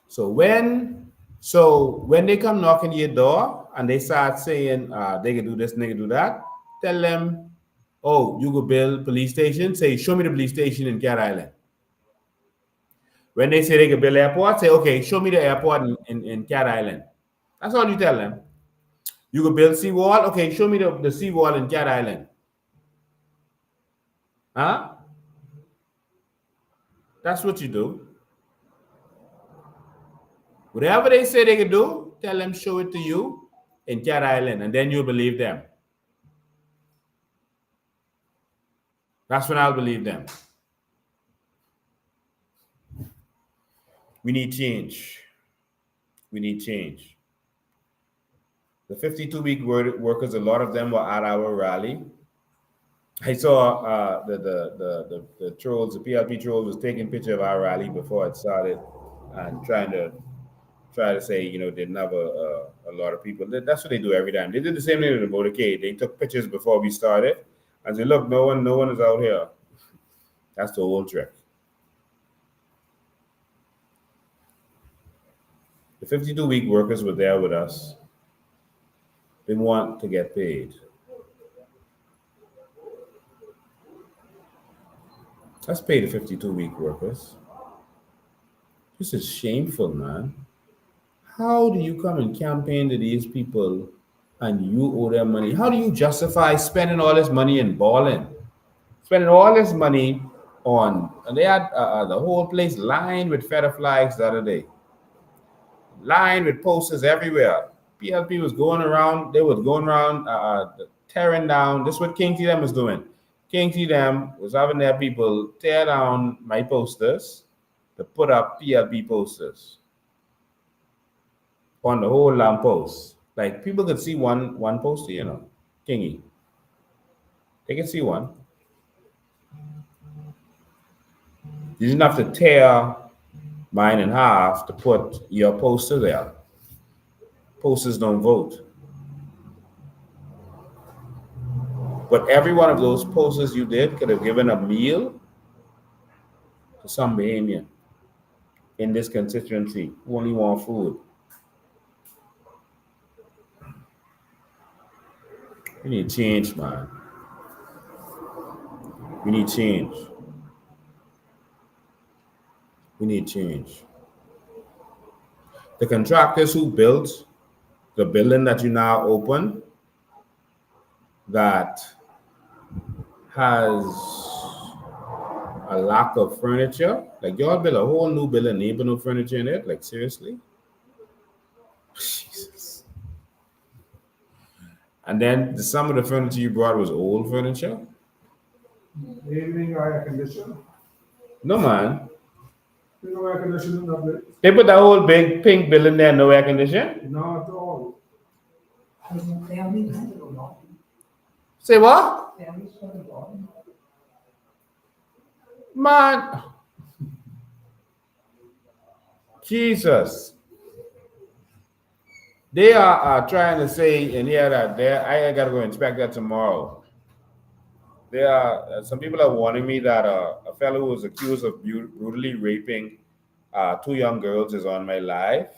So when they come knocking your door and they start saying they can do this and they can do that, tell them, oh, you go build police station, say, show me the police station in Cat Island. When they say they can build airport, say, okay, show me the airport in Cat Island. That's all you tell them. You can build seawall, okay, show me the seawall in Cat Island. Huh? That's what you do. Whatever they say they can do, tell them show it to you in Cat Island, and then you'll believe them. That's when I'll believe them. We need change. We need change. The 52-week workers, a lot of them were at our rally. I saw the trolls, the PLP trolls was taking a picture of our rally before it started and trying to say, you know, didn't have a lot of people. That's what they do every time. They did the same thing with the motorcade. They took pictures before we started and said, look, no one is out here. That's the old trick. The 52-week workers were there with us. They want to get paid. Let's pay the 52-week workers. This is shameful, man. How do you come and campaign to these people and you owe them money? How do you justify spending all this money in balling? Spending all this money on, and they had the whole place lined with feather flags the other day. Lined with posters everywhere. PLP was going around, they were going around tearing down. This is what King T them was doing. King T them was having their people tear down my posters to put up PLP posters on the whole lamppost. Like people could see one poster, you know, Kingy. They can see one. You didn't have to tear mine in half to put your poster there. Posters don't vote. But every one of those posters you did could have given a meal to some Bahamian in this constituency who only want food. We need change, man. We need change. We need change. The contractors who built the building that you now open that has a lack of furniture, like y'all build a whole new building, ain't no furniture in it, like seriously? Jesus. And then some of the furniture you brought was old furniture? Evening air conditioner. No, man. There's no air conditioning in that place. They put that whole big pink building there, no air conditioning? Not at all. Say what? Man. Jesus. They are trying to say in here that I got to go inspect that tomorrow. There are some people are warning me that a fellow who was accused of brutally raping two young girls is on my live.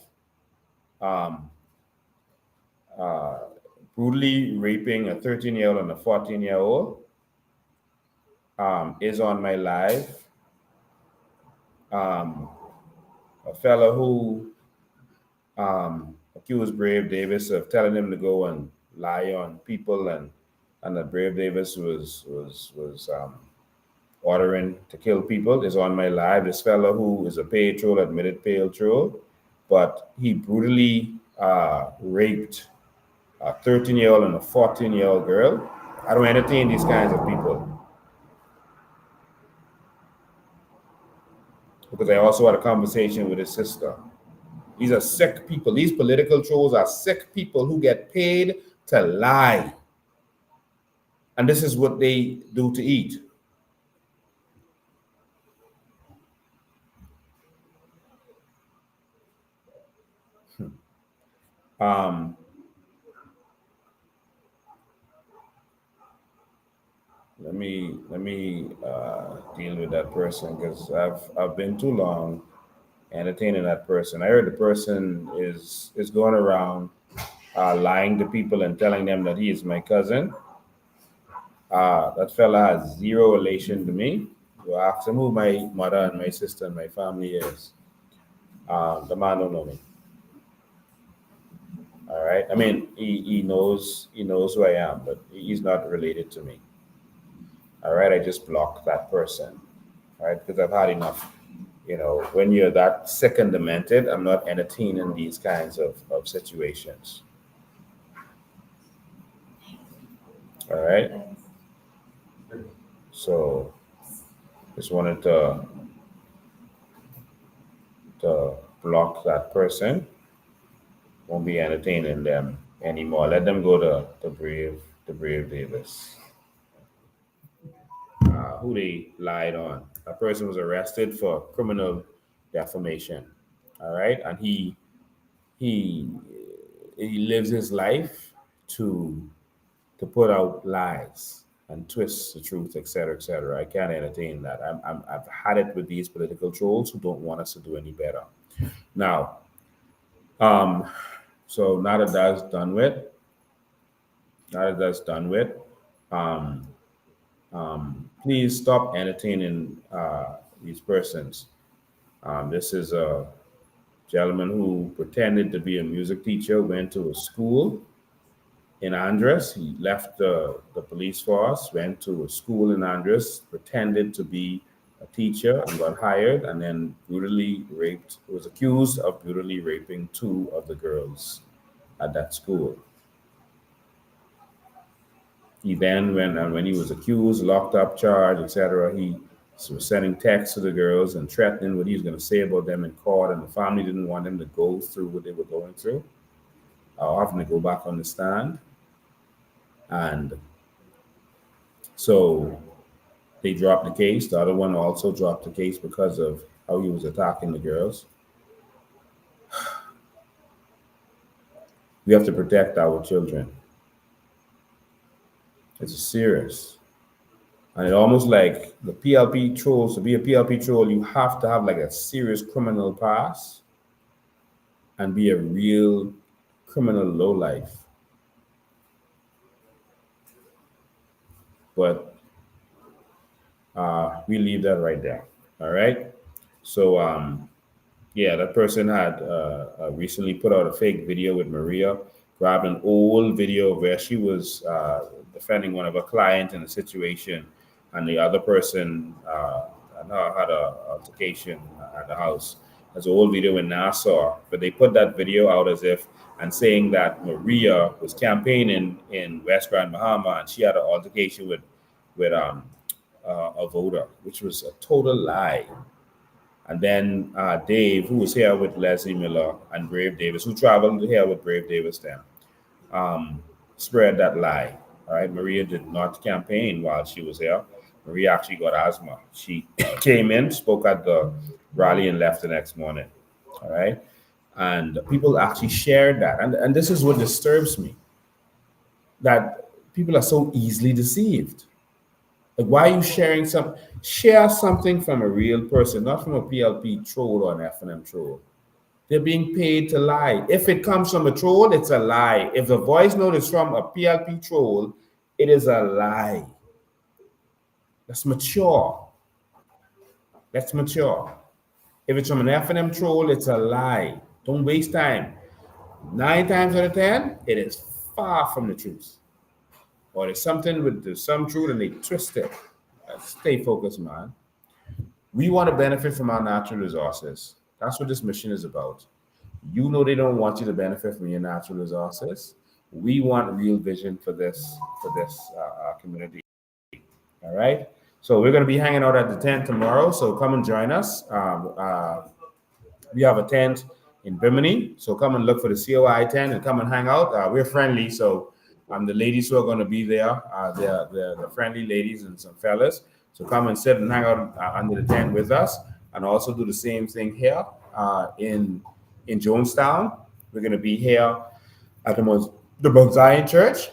Brutally raping a 13-year-old and a 14-year-old is on my live. A fellow who accused Brave Davis of telling him to go and lie on people, and that Brave Davis was ordering to kill people is on my live. This fellow who is a paid troll, admitted paid troll, but he brutally raped a 13-year-old and a 14-year-old girl. I don't entertain these kinds of people. Because I also had a conversation with his sister. These are sick people. These political trolls are sick people who get paid to lie. And this is what they do to eat. Um, let me deal with that person because I've been too long entertaining that person. I heard the person is going around lying to people and telling them that he is my cousin. That fella has zero relation to me. You ask him who my mother and my sister and my family is. The man don't know me. All right. I mean, he knows who I am, but he's not related to me. All right. I just blocked that person. All right, because I've had enough. When you're that sick and demented, I'm not entertaining these kinds of situations. All right. So just wanted to block that person. Won't be entertaining them anymore. Let them go to Brave Davis. Who they lied on. That person was arrested for criminal defamation. All right, and he lives his life to put out lies and twist the truth, etc., etc. I can't entertain that. I've had it with these political trolls who don't want us to do any better. Now, so now that that's done with, please stop entertaining these persons. This is a gentleman who pretended to be a music teacher, went to a school in Andres. He left the police force, went to a school in Andres, pretended to be a teacher and got hired, and then was accused of brutally raping 2 of the girls at that school. He then, when he was accused, locked up, charged, etc., he was sending texts to the girls and threatening what he was going to say about them in court, and the family didn't want him to go through what they were going through, having to go back on the stand. And so they dropped the case. The other one also dropped the case because of how he was attacking the girls. We have to protect our children. It's serious. And it almost like the PLP trolls, to be a PLP troll, you have to have like a serious criminal past and be a real criminal lowlife. But we leave that right there. All right. So yeah, that person had recently put out a fake video with Maria, grabbed an old video where she was defending one of her clients in a situation, and the other person had an altercation at the house. There's an old video in Nassau, but they put that video out as if and saying that Maria was campaigning in West Grand Bahama and she had an altercation with a voter, which was a total lie. And then Dave, who was here with Leslie Miller and Brave Davis, who traveled here with Brave Davis then, spread that lie. All right, Maria did not campaign while she was here. Maria actually got asthma. She came in, spoke at the rally, and left the next morning. All right, and people actually shared that. And this is what disturbs me, that people are so easily deceived. Like, why are you sharing share something from a real person, not from a PLP troll or an FNM troll. They're being paid to lie. If it comes from a troll, it's a lie. If the voice note is from a PLP troll, it is a lie. That's mature. That's mature. If it's from an FNM troll, it's a lie. Don't waste time. 9 times out of 10, it is far from the truth. Or there's something with some truth and they twist it. Stay focused, man. We want to benefit from our natural resources. That's what this mission is about. You know they don't want you to benefit from your natural resources. We want real vision for this community. All right. So we're going to be hanging out at the tent tomorrow. So come and join us. We have a tent in Bimini. So come and look for the COI tent and come and hang out. We're friendly. So the ladies who are going to be there, they're friendly ladies and some fellas. So come and sit and hang out under the tent with us, and also do the same thing here in Jonestown. We're going to be here at the Mount Zion Church.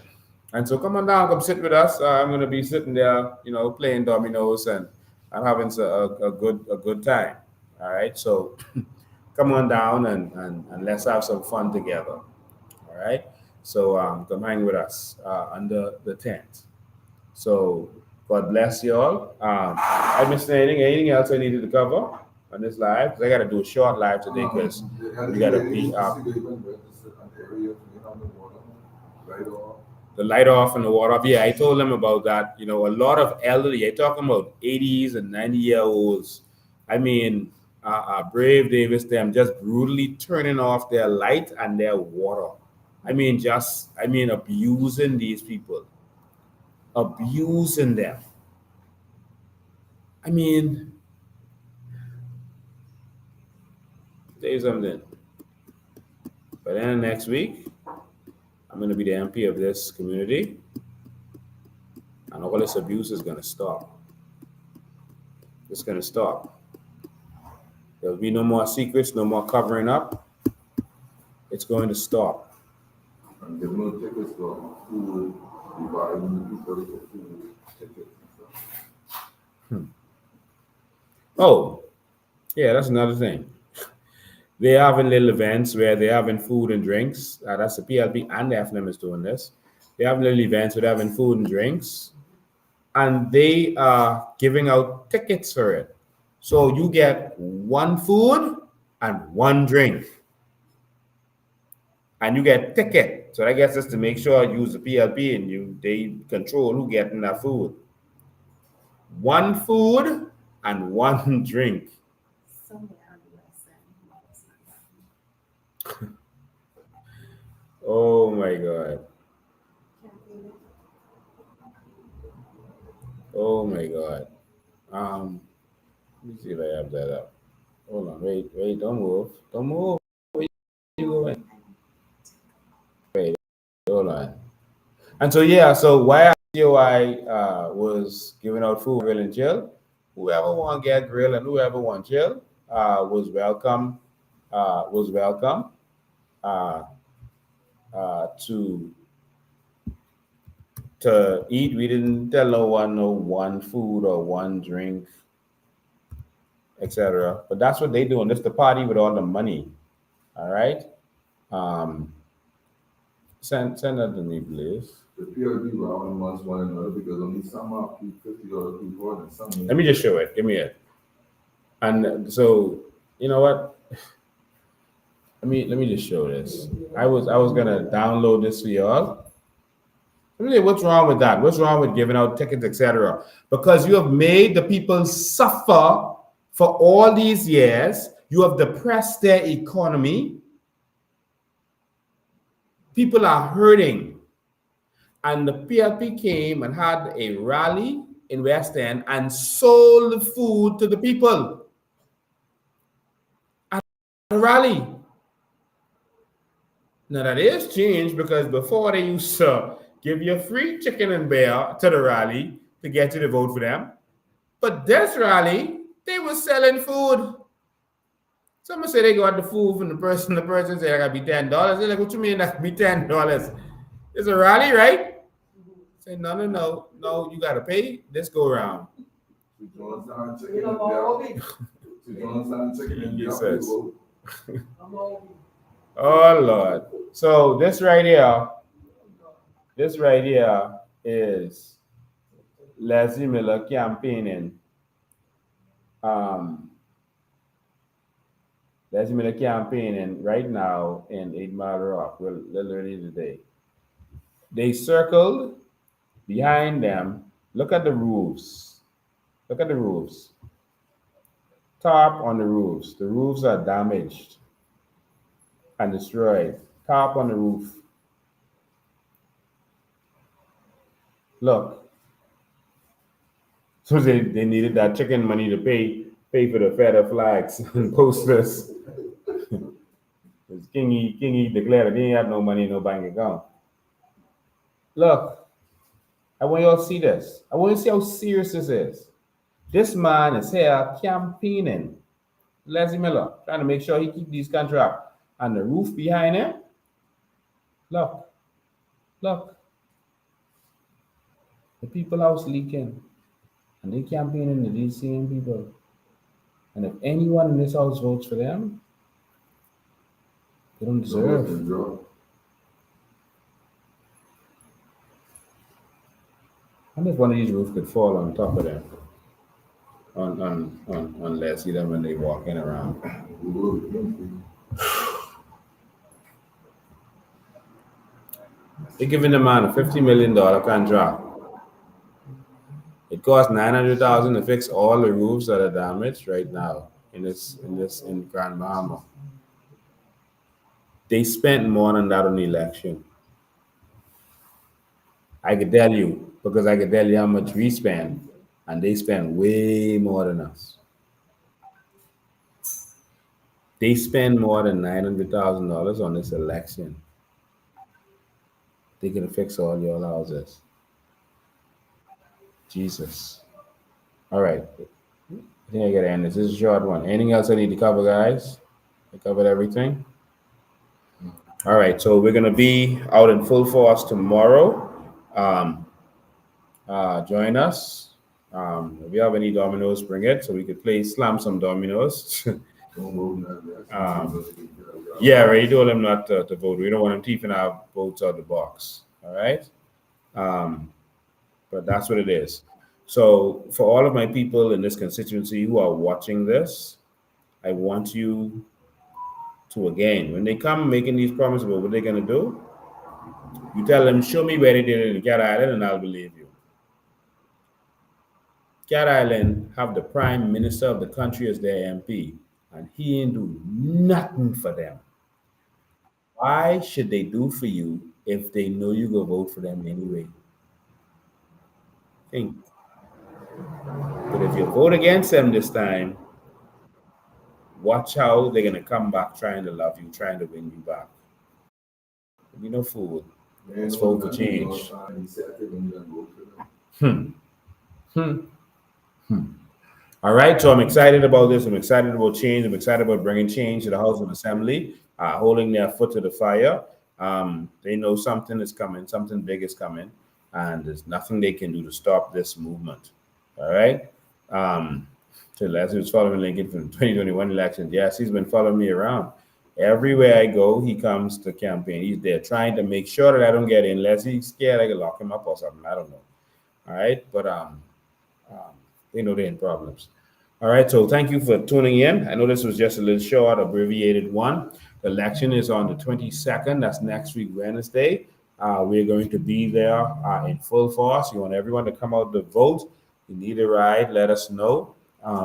And so come on down, come sit with us. I'm going to be sitting there, playing dominoes and having a good time. All right. So come on down and let's have some fun together. All right. So come hang with us under the tent. So God bless you all. I missed anything else I needed to cover on this live? Because I got to do a short live today because we got to be the light off and the water off. Yeah, I told them about that. A lot of elderly, I'm talking about 80s and 90-year-olds. I mean, Brave Davis, them just brutally turning off their light and their water. Abusing these people. Abusing them. Tell you something. By the end of next week, I'm going to be the MP of this community, and all this abuse is going to stop. It's going to stop. There'll be no more secrets, no more covering up. It's going to stop. And there's no tickets for food, dividing people for food, tickets and stuff. Oh, yeah, that's another thing. They're having little events where they're having food and drinks. That's the PLP and the FNM is doing this. They're having little events where they're having food and drinks. And they are giving out tickets for it. So you get one food and one drink. And you get ticket. So I guess that's to make sure you use the PLP and they control who getting that food. One food and one drink. Oh my God. Oh my God. Let me see if I have that up. Hold on, wait, don't move. Don't move. Where you going? Wait, hold on. And so while COI was giving out food, grill and chill, whoever want to get grill and whoever want chill was welcome. To eat. We didn't tell no one food or one drink, etc. But that's what they doing. That's the party with all the money. All right. Send that to me, please. The PLP round amongst one another because only some are $50 people and some. Let me just show it. Give me it. And so you know what? Let me just show this. I was gonna download this for y'all. Let me say, what's wrong with that? What's wrong with giving out tickets, etc.? Because you have made the people suffer for all these years. You have depressed their economy. People are hurting. And the PLP came and had a rally in West End and sold food to the people at the rally. Now that is changed because before they used to give you free chicken and beer to the rally to get you to vote for them. But this rally, they were selling food. Someone say they got the food from the person said, I gotta be $10. They're like, what you mean that be $10? It's a rally, right? Say, no, you gotta pay this go around. Jesus. Oh Lord. So this right here is Leslie Miller campaigning. Leslie Miller campaigning right now in 8 Mile Rock, well, literally today. They circled behind them. Look at the roofs. Look at the roofs. Tarp on the roofs. The roofs are damaged and destroyed. Tarp on the roof. Look, so they needed that chicken money to pay for the feather flags and posters. Because Kingy declared that he ain't had no money in no bank account. Look, I want y'all to see this. I want you to see how serious this is. This man is here campaigning. Leslie Miller, trying to make sure he keep these contracts. And the roof behind him, look, look. The people house leaking. And they campaigning to these same people. And if anyone in this house votes for them, they don't deserve. I wonder if one of these roofs could fall on top of them. On Leslie them when they walking around. They're giving the man a $50 million contract. It costs $900,000 to fix all the roofs that are damaged right now in Grand Bahama. They spent more than that on the election. I could tell you, because I could tell you how much we spend, and they spend way more than us. They spend more than $900,000 on this election. They could have fixed all your houses. Jesus. All right. I think I gotta end this. This is a short one. Anything else I need to cover, guys? I covered everything. All right, so we're gonna be out in full force tomorrow. Join us. If you have any dominoes, bring it so we could slam some dominoes. Yeah, Ray told him not to vote. We don't want him teething our votes out of the box. All right. But that's what it is. So for all of my people in this constituency who are watching this, I want you to, again, when they come making these promises about what they're going to do, you tell them, show me where they did it in Cat Island and I'll believe you. Cat Island have the prime minister of the country as their MP, and he ain't do nothing for them. Why should they do for you if they know you go vote for them anyway? Think. But if you vote against them this time, watch how they're gonna come back trying to love you, trying to win you back. Be no fool. Let's vote for change. All right, so I'm excited about this. I'm excited about change. I'm excited about bringing change to the House of Assembly, holding their foot to the fire. They know something is coming, something big is coming, and there's nothing they can do to stop this movement. All right. So Leslie was following Lincoln from the 2021 election. Yes, he's been following me around. Everywhere I go, he comes to campaign. He's there trying to make sure that I don't get in. Leslie's scared I could lock him up or something. I don't know. All right. But they know they're in problems. All right. So thank you for tuning in. I know this was just a little short, abbreviated one. The election is on the 22nd. That's next week, Wednesday. We're going to be there in full force. You want everyone to come out to vote. You need a ride, let us know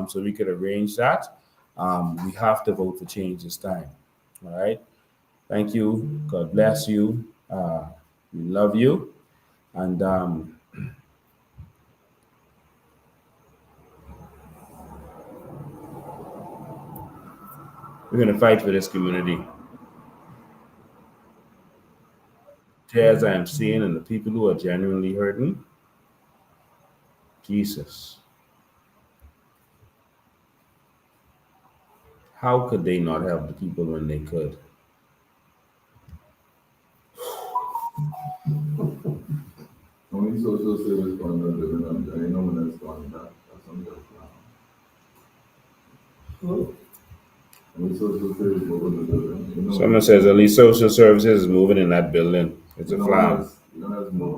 so we could arrange that. We have to vote for change this time. All right. Thank you. God bless you. We love you. And we're going to fight for this community. Tears I am seeing and the people who are genuinely hurting. Jesus. How could they not help the people when they could? Only social service fund are living on there. I know when that's gone back. That's on the plan. Only social service moving the building. Someone says at least social services is moving in that building. It's a flam. You don't have no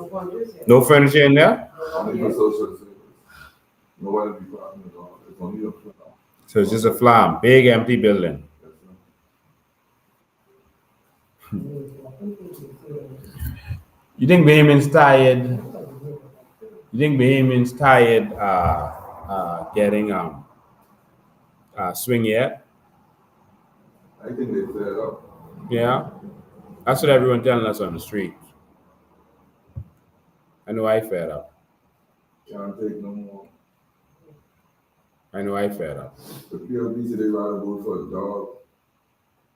furniture. No furniture in there? Only for social service. Nobody be talking at all. It's only a flam. So it's just a flam, big empty building. You think Bahaman's tired? You think Bahaman's tired getting swing yet? I think they fed up. Yeah. That's what everyone telling us on the street. I know I fed up. Can't take no more. I know I fed up. The PLP said they rather vote for a dog.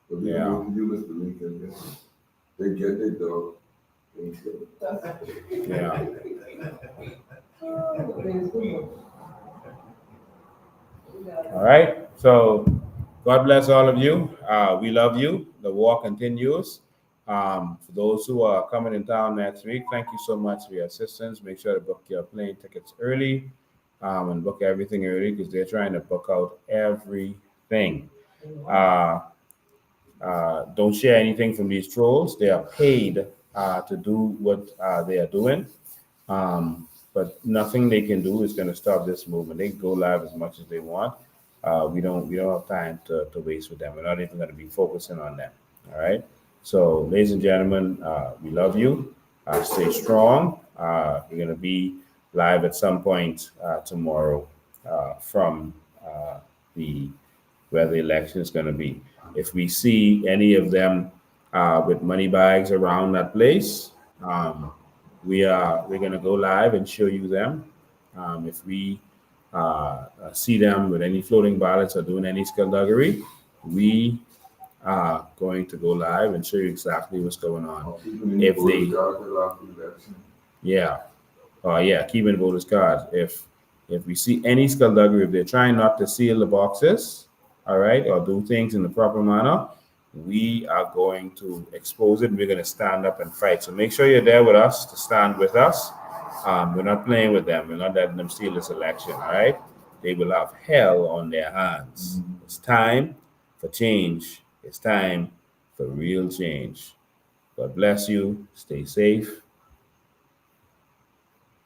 But we Yeah. vote for you, Mr. Lincoln. Yeah. They get their dog. Yeah. All right. So God bless all of you. We love you. The war continues. For those who are coming in town next week, thank you so much for your assistance. Make sure to book your plane tickets early and book everything early because they're trying to book out everything. Don't share anything from these trolls. They are paid to do what they are doing. But nothing they can do is going to stop this movement. They can go live as much as they want. We don't have time to waste with them. We're not even going to be focusing on them. All right. So, ladies and gentlemen, we love you. Stay strong. We're going to be live at some point tomorrow from where the election is going to be. If we see any of them with money bags around that place, we're going to go live and show you them. If we see them with any floating ballots or doing any skullduggery, we are going to go live and show you exactly what's going on. If they, keeping voters' cards. If we see any skullduggery, if they're trying not to seal the boxes, all right, or do things in the proper manner, we are going to expose it and we're going to stand up and fight. So make sure you're there with us to stand with us. We're not playing with them. We're not letting them steal this election, all right? They will have hell on their hands. It's time for change. It's time for real change. God bless you. Stay safe.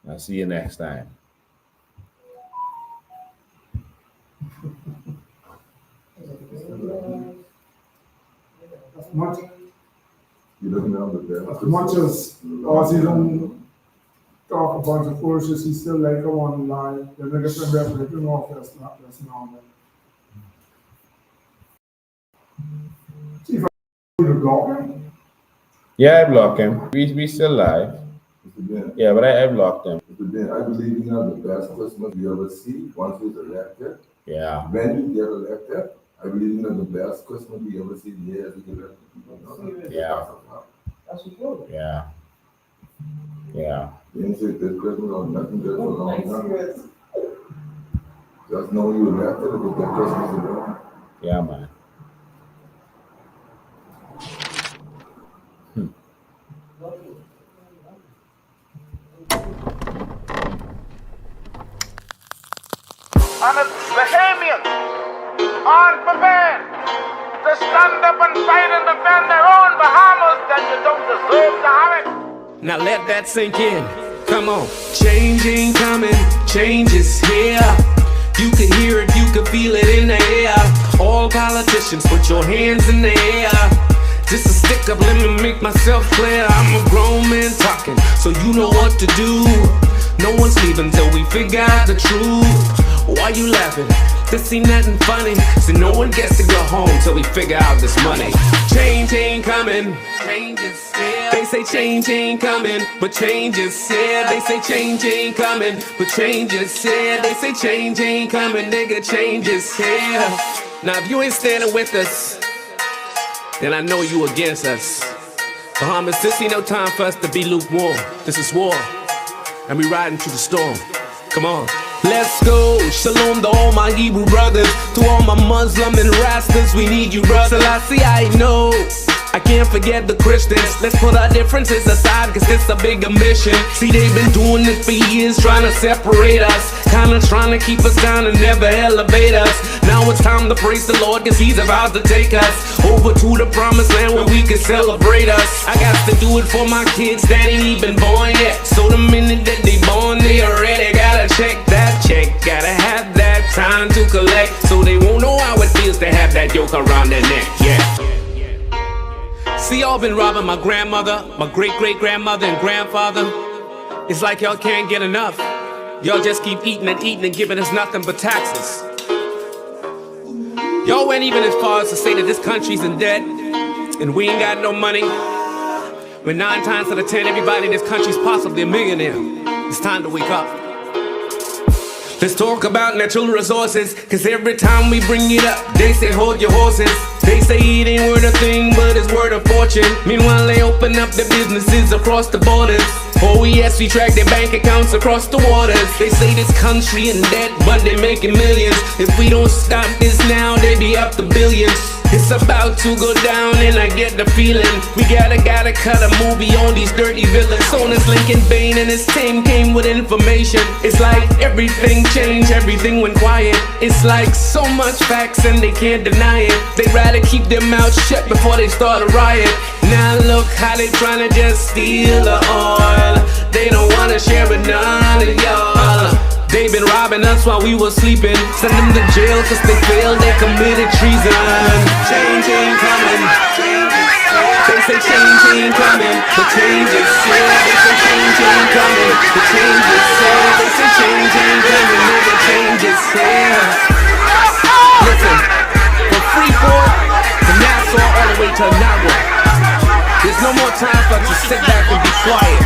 I'll see you next time. As much, You looking down the bed. as much as Ozzy don't talk a bunch of foolishness, he still like come on live. The niggas been representing off, that's normal. See if I can block him. Yeah, I blocked him. We still live. Mr. Ben, Yeah, but I blocked him. Mr. Ben, I believe you have the best Christmas you ever see once he's elected. Yeah. When you get elected, I believe you have the best Christmas we ever see years we get elected. Yeah. Yeah. Yeah. You didn't say this Christmas or nothing good for a long time. Just know you elected and get that Christmas around. Yeah, man. And it's Bahamian, unprepared to stand up and fight and defend their own Bahamas, then you don't deserve to have it. Now let that sink in. Come on. Change ain't coming, change is here. You can hear it, you can feel it in the air. All politicians, put your hands in the air. Just a stick up, let me make myself clear. I'm a grown man talking, so you know what to do. No one's leaving till we figure out the truth. Why you laughing? This ain't nothing funny. So no one gets to go home till we figure out this money. Change ain't coming. Change is here. They say change ain't coming, but change is here. They say change ain't coming, but change is here. They say change ain't coming, nigga, change is here. Now if you ain't standing with us, then I know you against us. Bahamas, this ain't no time for us to be lukewarm. This is war, and we riding through the storm. Come on. Let's go, shalom to all my Hebrew brothers. To all my Muslim and Rastas, we need you, brother. Selassie, I know, I can't forget the Christians. Let's put our differences aside, cause it's a bigger mission. See, they've been doing this for years, trying to separate us. Kinda trying to keep us down and never elevate us. Now it's time to praise the Lord, cause he's about to take us over to the promised land where we can celebrate us. I got to do it for my kids that ain't even born yet. So the minute that they born, they already gotta check that check. Gotta have that time to collect, so they won't know how it feels to have that yoke around their neck. Yeah. See, y'all been robbing my grandmother, my great-great-grandmother and grandfather. It's like y'all can't get enough. Y'all just keep eating and giving us nothing but taxes. Y'all went even as far as to say that this country's in debt and we ain't got no money. When 9 times out of 10, everybody in this country's possibly a millionaire. It's time to wake up. Let's talk about natural resources, cause every time we bring it up, they say hold your horses. They say it ain't worth a thing, but it's worth a fortune. Meanwhile, they open up their businesses across the borders. Oh yes, we track their bank accounts across the waters. They say this country in debt, but they making millions. If we don't stop this now, they be up to billions. It's about to go down and I get the feeling we gotta cut a movie on these dirty villains. Sonus Lincoln Bain and his team came with information. It's like everything changed, everything went quiet. It's like so much facts and they can't deny it. They'd rather keep their mouths shut before they start a riot. Now look how they tryna just steal the oil. They don't wanna share with none of y'all. They been robbing us while we was sleeping. Send them to jail cause they failed, they committed treason. Change ain't coming. They say change ain't coming. The change is here. They say change ain't coming. The change is here. They say change ain't coming. No, the change is here. Listen, from Freeport to Nassau all the way to Nagua, there's no more time for us to sit back and be quiet.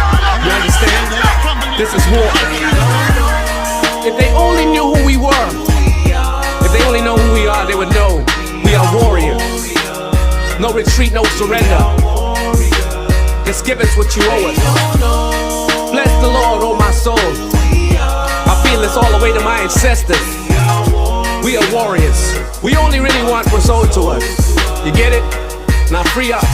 You understand? This is war. If they only knew who we were, if they only know who we are, they would know we are warriors. No retreat, no surrender. Just give us what you owe us. Bless the Lord, oh my soul. I feel this all the way to my ancestors. We are warriors. We only really want what's owed to us. You get it? Now free up.